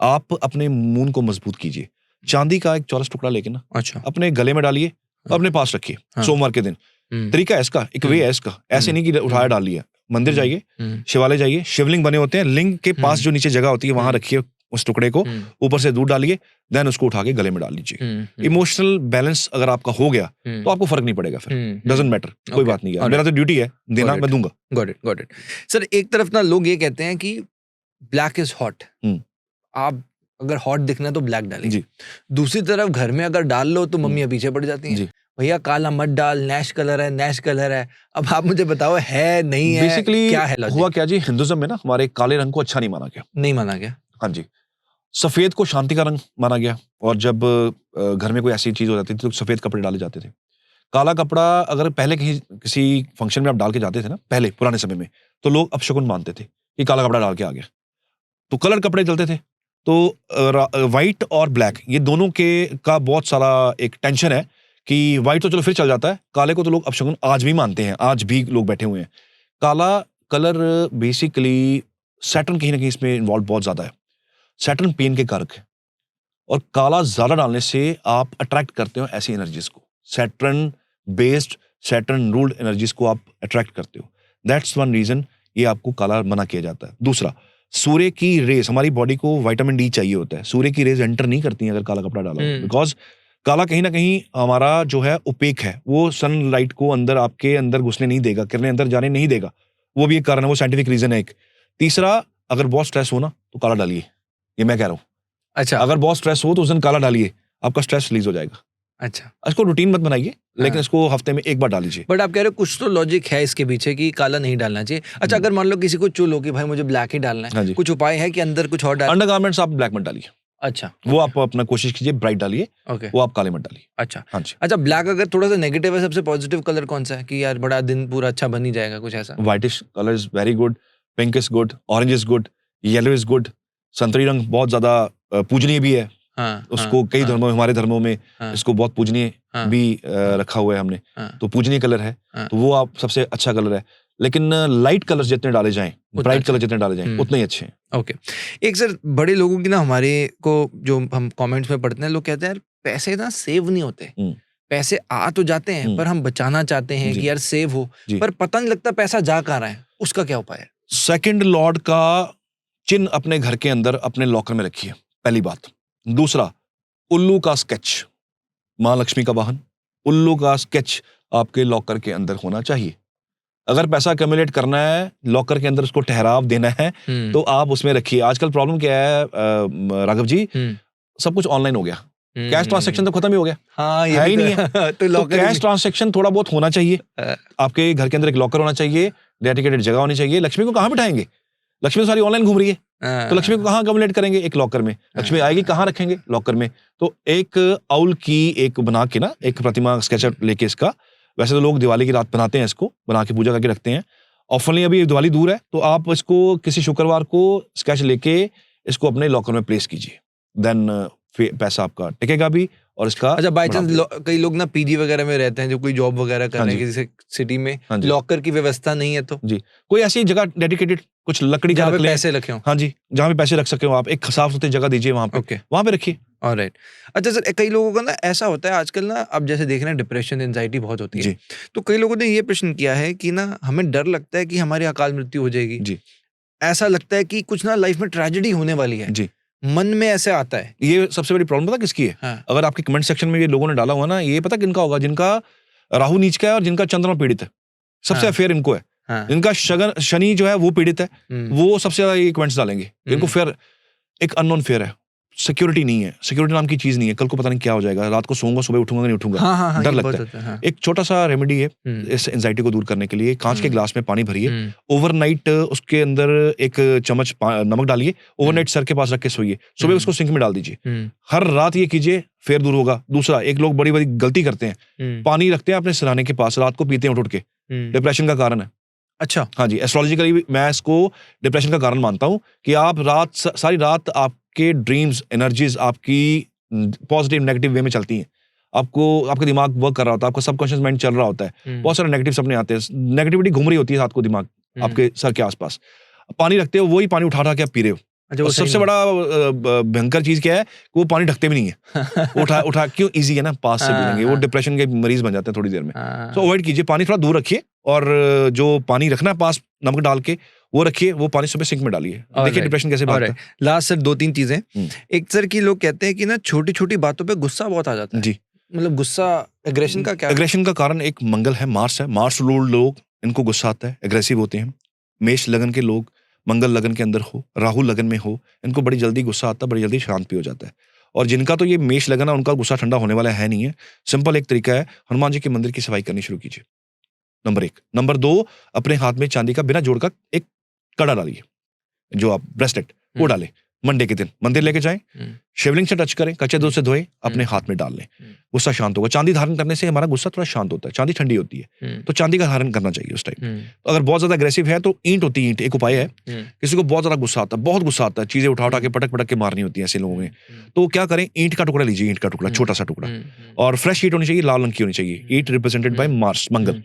आप अपने मून को मजबूत कीजिए। चांदी का एक चौरस टुकड़ा लेके ना, अच्छा, अपने गले में डालिए, अपने पास रखिए, सोमवार के दिन। तरीका है इसका, एक वे है इसका, ऐसे नहीं कि उठाया डाल लिया। मंदिर जाइए, शिवालय जाइए, शिवलिंग बने होते हैं, लिंग के पास जो नीचे जगह होती है वहां रखिए उस टुकड़े को, ऊपर से दूध डालिए, देन उसको उठा के गले में डाल लीजिए। इमोशनल बैलेंस अगर आपका हो गया तो आपको फर्क नहीं पड़ेगा, फिर डजंट मैटर, कोई बात नहीं है, मेरा तो ड्यूटी है देना, मैं दूंगा। Got it sir. एक तरफ ना लोग ये कहते हैं कि ब्लैक इज हॉट, आप अगर हॉट दिखना है तो ब्लैक डालिए। दूसरी तरफ घर में अगर डाल लो तो मम्मियां पीछे पड़ जाती हैं, भैया काला मत डाल, नैश कलर है, नैश कलर है। अब आप मुझे बताओ, है नहीं है, बेसिकली क्या है लॉजिक? हुआ क्या जी, हिंदुइज्म में ना हमारे काले रंग को अच्छा नहीं माना गया, नहीं माना गया। हाँ जी, सफेद को शांति का रंग माना गया, और जब घर में कोई ऐसी चीज हो जाती थी तो सफेद कपड़े डाले जाते थे। काला कपड़ा अगर पहले किसी फंक्शन में आप डाल के जाते थे ना, पहले पुराने समय में, तो लोग अपशकुन मानते थे कि काला कपड़ा डाल के आ गया। तो कलर कपड़े चलते थे, तो व्हाइट और ब्लैक ये दोनों के का बहुत सारा एक टेंशन है कि व्हाइट तो चलो फिर चल जाता है, काले को तो लोग अपशकुन आज भी मानते हैं, आज भी लोग बैठे हुए हैं। काला कलर बेसिकली सैटर्न कहीं ना कहीं इसमें इन्वॉल्व बहुत ज्यादा है, सैटर्न पेन के कारक है, और काला ज्यादा डालने से आप अट्रैक्ट करते हो ऐसी एनर्जीज को, Saturn based, Saturn ruled energies को आप अट्रैक्ट करते हो। दैट्स वन रीजन ये आपको काला मना किया जाता है। दूसरा, सूर्य की रेज, हमारी बॉडी को विटामिन डी चाहिए होता है, सूर्य की रेज एंटर नहीं करती हैं अगर काला कपड़ा डाला, बिकॉज काला कहीं ना कहीं हमारा जो है ओपेक है, वो सनलाइट को अंदर आपके अंदर घुसने नहीं देगा, किरणें अंदर जाने नहीं देगा, वो भी एक कारण है, वो साइंटिफिक रीजन है एक। तीसरा, अगर बहुत स्ट्रेस हो ना तो काला डालिए, ये मैं कह रहा हूँ, अच्छा अगर बहुत स्ट्रेस हो तो उस दिन काला डालिए, आपका स्ट्रेस रिलीज हो जाएगा। अच्छा। इसको रूटीन मत बनाइए, लेकिन हाँ। इसको हफ्ते में एक बार डाल लीजिए। बट आप कह रहे हो कुछ तो लॉजिक है इसके पीछे कि काला नहीं डालना चाहिए। अच्छा, अगर मान लो किसी को चुल हो कि भाई मुझे ब्लैक ही डालना हाँ है, जी। कुछ उपाय है कि अंदर कुछ और डाल? अंडरगारमेंट्स आप ब्लैक मत डालिए, अच्छा, वो आप अपना कोशिश कीजिए ब्राइट डालिए, ओके, वो आप काले मत डालिए। अच्छा। हाँ जी। अच्छा, ब्लैक अगर थोड़ा सा नेगेटिव है, सबसे पॉजिटिव कलर कौन सा है कि यार बड़ा दिन पूरा अच्छा बन ही जाएगा, कुछ ऐसा? Whitish colour is very good, pink is good, orange is good, yellow is good. संतरी रंग बहुत ज्यादा पूजनीय भी है, हाँ, उसको हाँ, कई हाँ, धर्मों, हमारे धर्मों में हाँ, इसको बहुत पूजनीय हाँ, भी हाँ, रखा हुआ है हमने, हाँ, तो पूजनीय कलर है, हाँ, तो वो आप सबसे अच्छा कलर है। लेकिन लाइट कलर्स जितने डाले जाएं, ब्राइट अच्छा। कलर जितने डाले जाएं, हम्म। उतने ही अच्छे हैं। ओके। एक सर बड़े लोगों की ना, हमारे को जो हम कमेंट्स में पढ़ते हैं, लोग कहते हैं यार पैसे ना सेव नहीं होते, हम्म, पैसे आ तो जाते हैं हम्म, पर हम बचाना चाहते हैं जी, कि यार सेव हो, जी। पर पता नहीं लगता पैसा जा कहाँ रहा है, उसका क्या उपाय है? सेकंड लॉर्ड का चिन्ह अपने घर के अंदर अपने लॉकर में रखिए, पहली बात। दूसरा, उल्लू का स्केच, माँ लक्ष्मी का वाहन, उल्लू का स्केच आपके लॉकर के अंदर होना चाहिए। अगर पैसा अक्यूमुलेट करना है, लॉकर के अंदर उसको ठहराव देना है, तो आप उसमें रखिए। आजकल प्रॉब्लम क्या है राघव जी, सब कुछ ऑनलाइन हो गया, कैश ट्रांसैक्शन तो खत्म ही हो गया, हाँ, ये है भी ही तो नहीं है। तो तो लॉकर कैश ट्रांसैक्शन थोड़ा बहुत होना चाहिए, आपके घर के अंदर एक लॉकर होना चाहिए, डेडिकेटेड जगह होनी चाहिए। लक्ष्मी को कहाँ बिठाएंगे? लक्ष्मी तो सारी ऑनलाइन घूम रही है, तो लक्ष्मी को कहाँ अक्यूमुलेट करेंगे? एक लॉकर में। लक्ष्मी आएगी कहाँ रखेंगे? लॉकर में। तो एक आउल की एक बना के ना, एक प्रतिमा स्केचअप लेके इसका, वैसे तो लोग दिवाली की रात बनाते हैं, इसको बना के पूजा करके रखते हैं। ऑफनली अभी दिवाली दूर है, तो आप इसको किसी शुक्रवार को स्केच लेके इसको अपने लॉकर में प्लेस कीजिए, देन पैसा आपका टिकेगा भी और इसका। अच्छा, बाई चांस कई लोग ना पीजी वगैरह में रहते हैं, जो कोई जॉब वगैरह कर हाँ रहे हैं जी। किसी सिटी में, हाँ जी। लॉकर की व्यवस्था नहीं है तो जी, कोई ऐसी जगह डेडिकेटेड कुछ लकड़ी का जहाँ रख पे लें। पैसे रखे हों। हाँ जी, जहाँ पे पैसे रख सके हो आप, एक साफ सुथरी जगह दीजिए वहाँ पे, ओके, वहाँ पे रखिए। ऑलराइट। अच्छा सर, कई लोगों का ना ऐसा होता है आजकल ना, अब जैसे देख रहे हैं डिप्रेशन, एंजाइटी बहुत होती है, जी, तो कई लोगों ने ये प्रश्न किया है कि ना हमें डर लगता है कि हमारी अकाल मृत्यु हो जाएगी, जी, ऐसा लगता है कि कुछ ना लाइफ में ट्रेजेडी होने वाली है, जी। मन में ऐसे आता है। ये सबसे बड़ी प्रॉब्लम पता किसकी है? हाँ, अगर आपके कमेंट सेक्शन में ये लोगों ने डाला हुआ ना, ये पता किनका होगा? जिनका राहु नीच का है और जिनका चंद्रमा पीड़ित है, सबसे हाँ, अफेयर इनको है। हाँ, जिनका शनि जो है वो पीड़ित है, वो सबसे ज्यादा ये कमेंट्स डालेंगे। इनको फेयर, एक अननोन फेयर है, सिक्योरिटी नहीं है, सिक्योरिटी नाम की चीज नहीं है। कल को पता नहीं क्या हो जाएगा, रात को सोऊंगा सुबह उठूंगा नहीं उठूंगा, हाँ, हाँ, हाँ, डर ये लगता बहुत है। होता है, हाँ। एक छोटा सा रेमेडी है हम्म, इस एंजाइटी को दूर करने के लिए, कांच के ग्लास में पानी भरिए, हम्म, ओवरनाइट उसके अंदर एक चम्मच नमक डालिए, ओवरनाइट सर के पास रख के सोइए, सुबह उसको सिंक में डाल दीजिए। हम्म, हर रात ये कीजिए, फिर दूर होगा। दूसरा, एक लोग बड़ी बड़ी गलती करते हैं, हम्म, पानी रखते हैं अपने सिरहाने के पास, रात को पीते हैं उठ उठ के, डिप्रेशन का कारण है। अच्छा, हाँ जी, एस्ट्रोलॉजिकली मैं इसको डिप्रेशन का कारण मानता हूँ कि आप सारी रात आपके ड्रीम्स, एनर्जीज आपकी पॉजिटिव नेगेटिव वे में चलती हैं। आपको, आपका दिमाग वर्क कर रहा होता है, आपका सबकॉन्शियस माइंड चल रहा होता है, बहुत सारे नेगेटिव सपने आते हैं, नेगेटिविटी घूम रही होती है रात को दिमाग आपके सर के आसपास। पानी रखते हो, वही पानी उठा उठा के आप पी रहे हो। अच्छा, वो और सही सबसे नहीं बड़ा भयंकर चीज क्या है कि वो पानी ढकते भी नहीं है। उठा उठा क्यों, इजी है ना, पास से पी लेंगे, वो हाँ, डिप्रेशन के मरीज बन जाते हैं थोड़ी देर में। हाँ, तो अवॉइड कीजिए, पानी थोड़ा दूर रखिए, और जो पानी रखना है पास नमक डाल के वो रखिए, वो पानी सुबह सिंक में डालिए, देखिए Alright, डिप्रेशन कैसे भागता है। लास्ट सर 2-3 चीजें। हम्म, एक सर की लोग कहते हैं कि ना छोटी-छोटी बातों पे गुस्सा बहुत आ जाता है। जी, मतलब गुस्सा, एग्रेशन का क्या? एग्रेशन का कारण एक मंगल है, मार्स है, मार्स रूल्ड लोग, इनको गुस्सा आता है, एग्रेसिव होते हैं। मेष लगन के लोग, मंगल लगन के अंदर हो, राहु लगन में हो, इनको बड़ी जल्दी गुस्सा आता है, बड़ी जल्दी शांत भी हो जाता है। और जिनका तो ये मेष लगन है, उनका गुस्सा ठंडा होने वाला है नहीं है। सिंपल एक तरीका है, हनुमान जी के मंदिर की सफाई करनी शुरू कीजिए, नंबर 1। नंबर 2, अपने हाथ में चांदी का बिना जोड़ का एक कड़ा डालिए, जो आप ब्रेसलेट वो डालें, मंडे के दिन मंदिर लेके जाएं, शिवलिंग से टच करें, कच्चे दूध से धोएं, अपने हाथ में डाल लें, गुस्सा शांत होगा। चांदी धारण करने से हमारा गुस्सा थोड़ा शांत होता है, चांदी ठंडी होती है, तो चांदी का धारण करना चाहिए उस टाइम। तो अगर बहुत ज्यादा अग्रेसिव है तो ईंट होती है, ईंट एक उपाय है। किसी को बहुत ज्यादा गुस्सा आता है, बहुत गुस्सा आता है, चीजें उठा उठा के पटक पटक के मारनी होती है ऐसे लोगों में, तो क्या करें, ईंट का टुकड़ा लीजिए, ईंट का टुकड़ा, छोटा सा टुकड़ा, और फ्रेश ईंट होनी चाहिए, लाल रंग की होनी चाहिए। ईंट रिप्रेजेंटेड बाय मार्स, मंगल।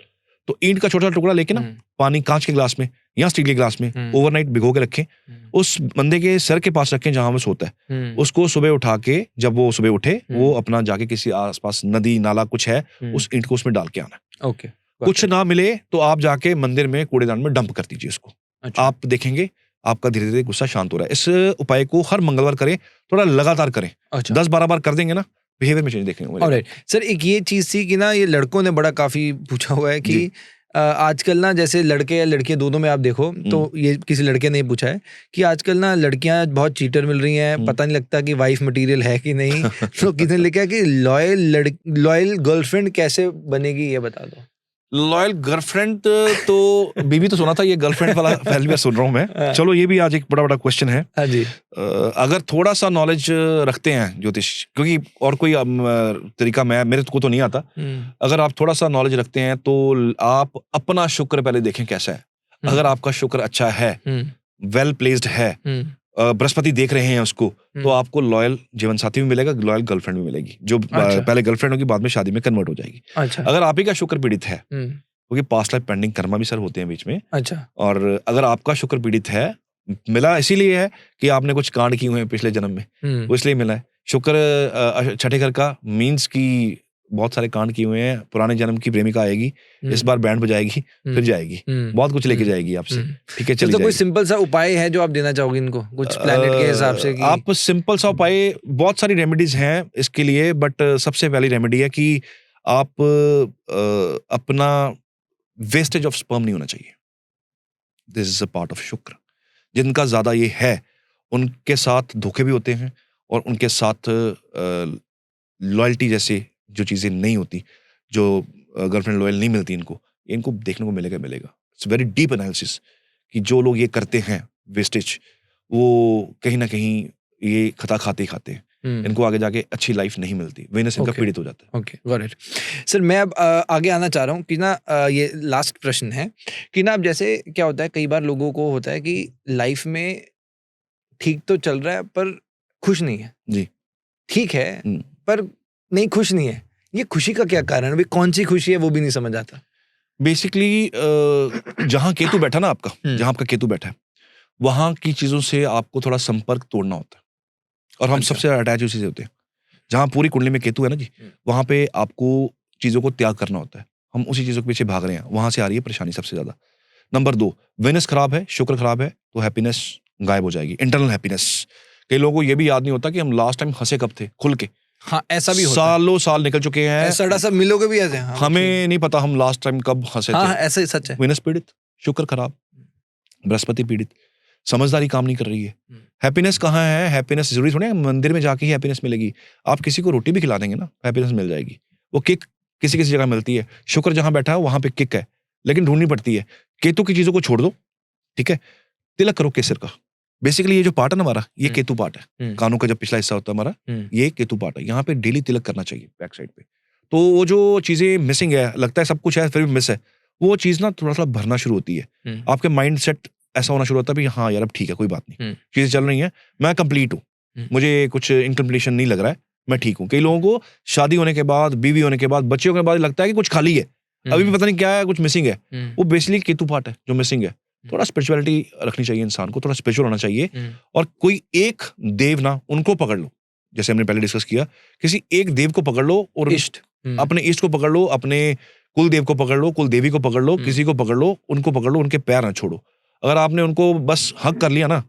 तो ईंट का छोटा सा टुकड़ा लेके ना, पानी कांच के ग्लास में या स्टील के ग्लास में ओवरनाइट भिगो के रखें, उस बंदे के सर के पास रखें जहां वो सोता है। उसको सुबह उठा के, जब वो सुबह उठे, वो अपना जाके किसी आसपास नदी नाला कुछ है, उस ईंट को उसमें डाल के आना। ओके, कुछ ना मिले तो आप जाके मंदिर में कूड़ेदान में डंप कर दीजिए उसको। अच्छा, आप देखेंगे आपका धीरे धीरे गुस्सा शांत हो रहा है। इस उपाय को हर मंगलवार करें, थोड़ा लगातार करें, अच्छा, 10-12 बार कर देंगे ना, बिहेवियर में चेंज देखेंगे। ऑलराइट सर, एक ये चीज थी कि ना, ये लड़कों ने बड़ा काफी पूछा हुआ है कि आजकल ना जैसे लड़के या लड़कियां दोनों में आप देखो तो ये किसी लड़के ने पूछा है कि आजकल ना लड़कियां बहुत चीटर मिल रही हैं, पता नहीं लगता कि वाइफ मटेरियल है कि नहीं। तो किसी ने लिखा कि लॉयल गर्लफ्रेंड कैसे बनेगी, ये बता दो। लॉयल गर्लफ्रेंड तो बीबी तो सुना था, ये गर्लफ्रेंड वाला पहली बार सुन रहा हूँ मैं। चलो ये भी आज एक बड़ा क्वेश्चन है। हाँ जी। अगर थोड़ा सा नॉलेज रखते हैं ज्योतिष, क्योंकि और कोई तरीका मेरे को तो नहीं आता, अगर आप थोड़ा सा नॉलेज रखते हैं तो आप अपना शुक्र पहले देखें कैसा है। अगर आपका शुक्र अच्छा है, वेल प्लेस्ड है, बृहस्पति देख रहे हैं उसको, तो आपको लॉयल जीवन साथी भी मिलेगा, लॉयल गर्लफ्रेंड भी मिलेगी, जो पहले गर्लफ्रेंड होगी बाद में शादी में कन्वर्ट हो जाएगी। अच्छा। अगर आप ही का शुक्र पीड़ित है, क्योंकि पास्ट लाइफ पेंडिंग कर्मा भी सर होते हैं बीच में। अच्छा। और अगर आपका शुक्र पीड़ित है, मिला इसीलिए है कि आपने कुछ कांड किए हुए हैं पिछले जन्म में, वो इसलिए मिला है। शुक्र छठे घर का मीन्स की बहुत सारे कांड किए हुए हैं, पुराने जन्म की प्रेमिका आएगी, इस बार बैंड बजाएगी, फिर जाएगी, बहुत कुछ लेके जाएगी आपसे। ठीक है, चलिए। तो कोई सिंपल सा उपाय है जो आप देना चाहोगे इनको, कुछ प्लैनेट के हिसाब से? आप सिंपल सा उपाय, बहुत सारी रेमेडीज हैं इसके लिए, बट सबसे पहली रेमेडी है कि आप अपना वेस्टेज ऑफ स्पर्म नहीं होना चाहिए। This is a part of शुक्र। जिनका ज्यादा ये है उनके साथ धोखे भी होते हैं, और उनके साथ लॉयल्टी जैसे जो चीजें नहीं होती, जो गर्लफ्रेंड लॉयल नहीं मिलती इनको देखने को मिलेगा। इट्स वेरी डीप एनालिसिस कि जो लोग ये करते हैं वेस्टेज, वो कहीं ना कहीं ये खता खाते हैं। इनको आगे जाके अच्छी लाइफ नहीं मिलती, वीनस इनका पीड़ित हो जाता है। Okay, got it sir. मैं अब आगे आना चाह रहा हूँ कि ना ये लास्ट प्रश्न है कि ना अब जैसे क्या होता है, कई बार लोगों को होता है कि लाइफ में ठीक तो चल रहा है पर खुश नहीं है जी। ठीक है पर नहीं, खुश नहीं है। ये खुशी का क्या कारण है? कौन सी खुशी है वो भी नहीं समझ आता। बेसिकली जहां केतु बैठा ना आपका, जहां आपका केतु बैठा है, वहां की चीजों से आपको थोड़ा संपर्क तोड़ना होता है। और हम सबसे अटैच उसी से होते हैं। जहां पूरी कुंडली में केतु है ना जी, वहां पे आपको चीजों को त्याग करना होता है। हम उसी चीजों के पीछे भाग रहे हैं, वहां से आ रही है परेशानी सबसे ज्यादा। नंबर 2, वेनस खराब है, शुक्र खराब है, तो हैप्पीनेस गायब हो जाएगी, इंटरनल हैप्पीनेस। कई लोगों को ये भी याद नहीं होता कि हम लास्ट टाइम हंसे कब थे खुल के। हाँ, ऐसा भी होता सालों साल निकल चुके हैं, सब मिलोगे भी ऐसे। हाँ, हमें नहीं पता हम लास्ट टाइम कब हंसे थे। ऐसा ही सच है। वेनस पीड़ित, शुक्र खराब, बृहस्पति पीड़ित, समझदारी काम नहीं कर रही है। हैप्पीनेस कहाँ है? हैप्पीनेस जरूरी थोड़ी है मंदिर में जाके ही हैप्पीनेस मिलेगी। आप किसी को रोटी भी खिला देंगे ना, हैप्पीनेस मिल जाएगी। वो किक किसी किसी जगह मिलती है। शुक्र जहां बैठा है वहां पे किक है, लेकिन ढूंढनी पड़ती है। केतु की चीजों को छोड़ दो, ठीक है, तिलक करो केसर का। बेसिकली ये जो पार्ट है ना हमारा, ये केतु पार्ट है। कानों का जब पिछला हिस्सा होता है हमारा, ये केतु पार्ट है। यहाँ पे डेली तिलक करना चाहिए बैक साइड पे। तो वो जो चीजें मिसिंग है, लगता है सब कुछ है फिर भी मिस है, वो चीज ना थोड़ा थोड़ा भरना शुरू होती है। आपके माइंड सेट ऐसा होना शुरू होता है, हाँ यार अब ठीक है, कोई बात नहीं, चीजें चल रही हैं, मैं कंप्लीट हूँ, मुझे कुछ इनकम्प्लीशन नहीं लग रहा है, मैं ठीक हूँ। कई लोगों को शादी होने के बाद, बीवी होने के बाद, बच्चे होने के बाद लगता है कि कुछ खाली है, अभी भी पता नहीं क्या है, कुछ मिसिंग है। वो बेसिकली केतु पार्ट है जो मिसिंग है। थोड़ा स्पिरिचुअलिटी रखनी चाहिए इंसान को, थोड़ा स्पिरिचुअल होना चाहिए। और कोई एक देव ना, उनको पकड़ लो, जैसे हमने पहले डिस्कस किया, किसी एक देव को पकड़ लो, और अपने इष्ट को पकड़ लो, अपने कुल देव को पकड़ लो, कुल देवी को पकड़ लो, किसी को पकड़ लो, उनको पकड़ लो, उनके पैर ना छोड़ो। अगर आपने उनको बस हक कर लिया ना,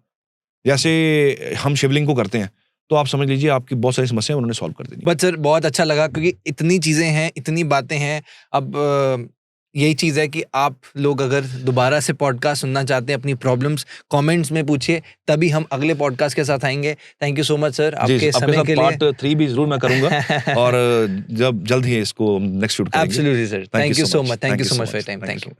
जैसे हम शिवलिंग को करते हैं, तो आप समझ लीजिए आपकी बहुत सारी समस्याएं उन्होंने सॉल्व कर देनी। बट सर बहुत अच्छा लगा, क्योंकि इतनी चीजें हैं, इतनी बातें हैं। अब यही चीज है कि आप लोग अगर दोबारा से पॉडकास्ट सुनना चाहते हैं, अपनी प्रॉब्लम्स कमेंट्स में पूछिए, तभी हम अगले पॉडकास्ट के साथ आएंगे। Thank you so much sir आपके समय के लिए। पार्ट 3 भी जरूर मैं करूंगा और जब जल्द ही इसको नेक्स्ट शूट करेंगे। Absolutely sir, thank you so much, thank you so much for your time, thank you.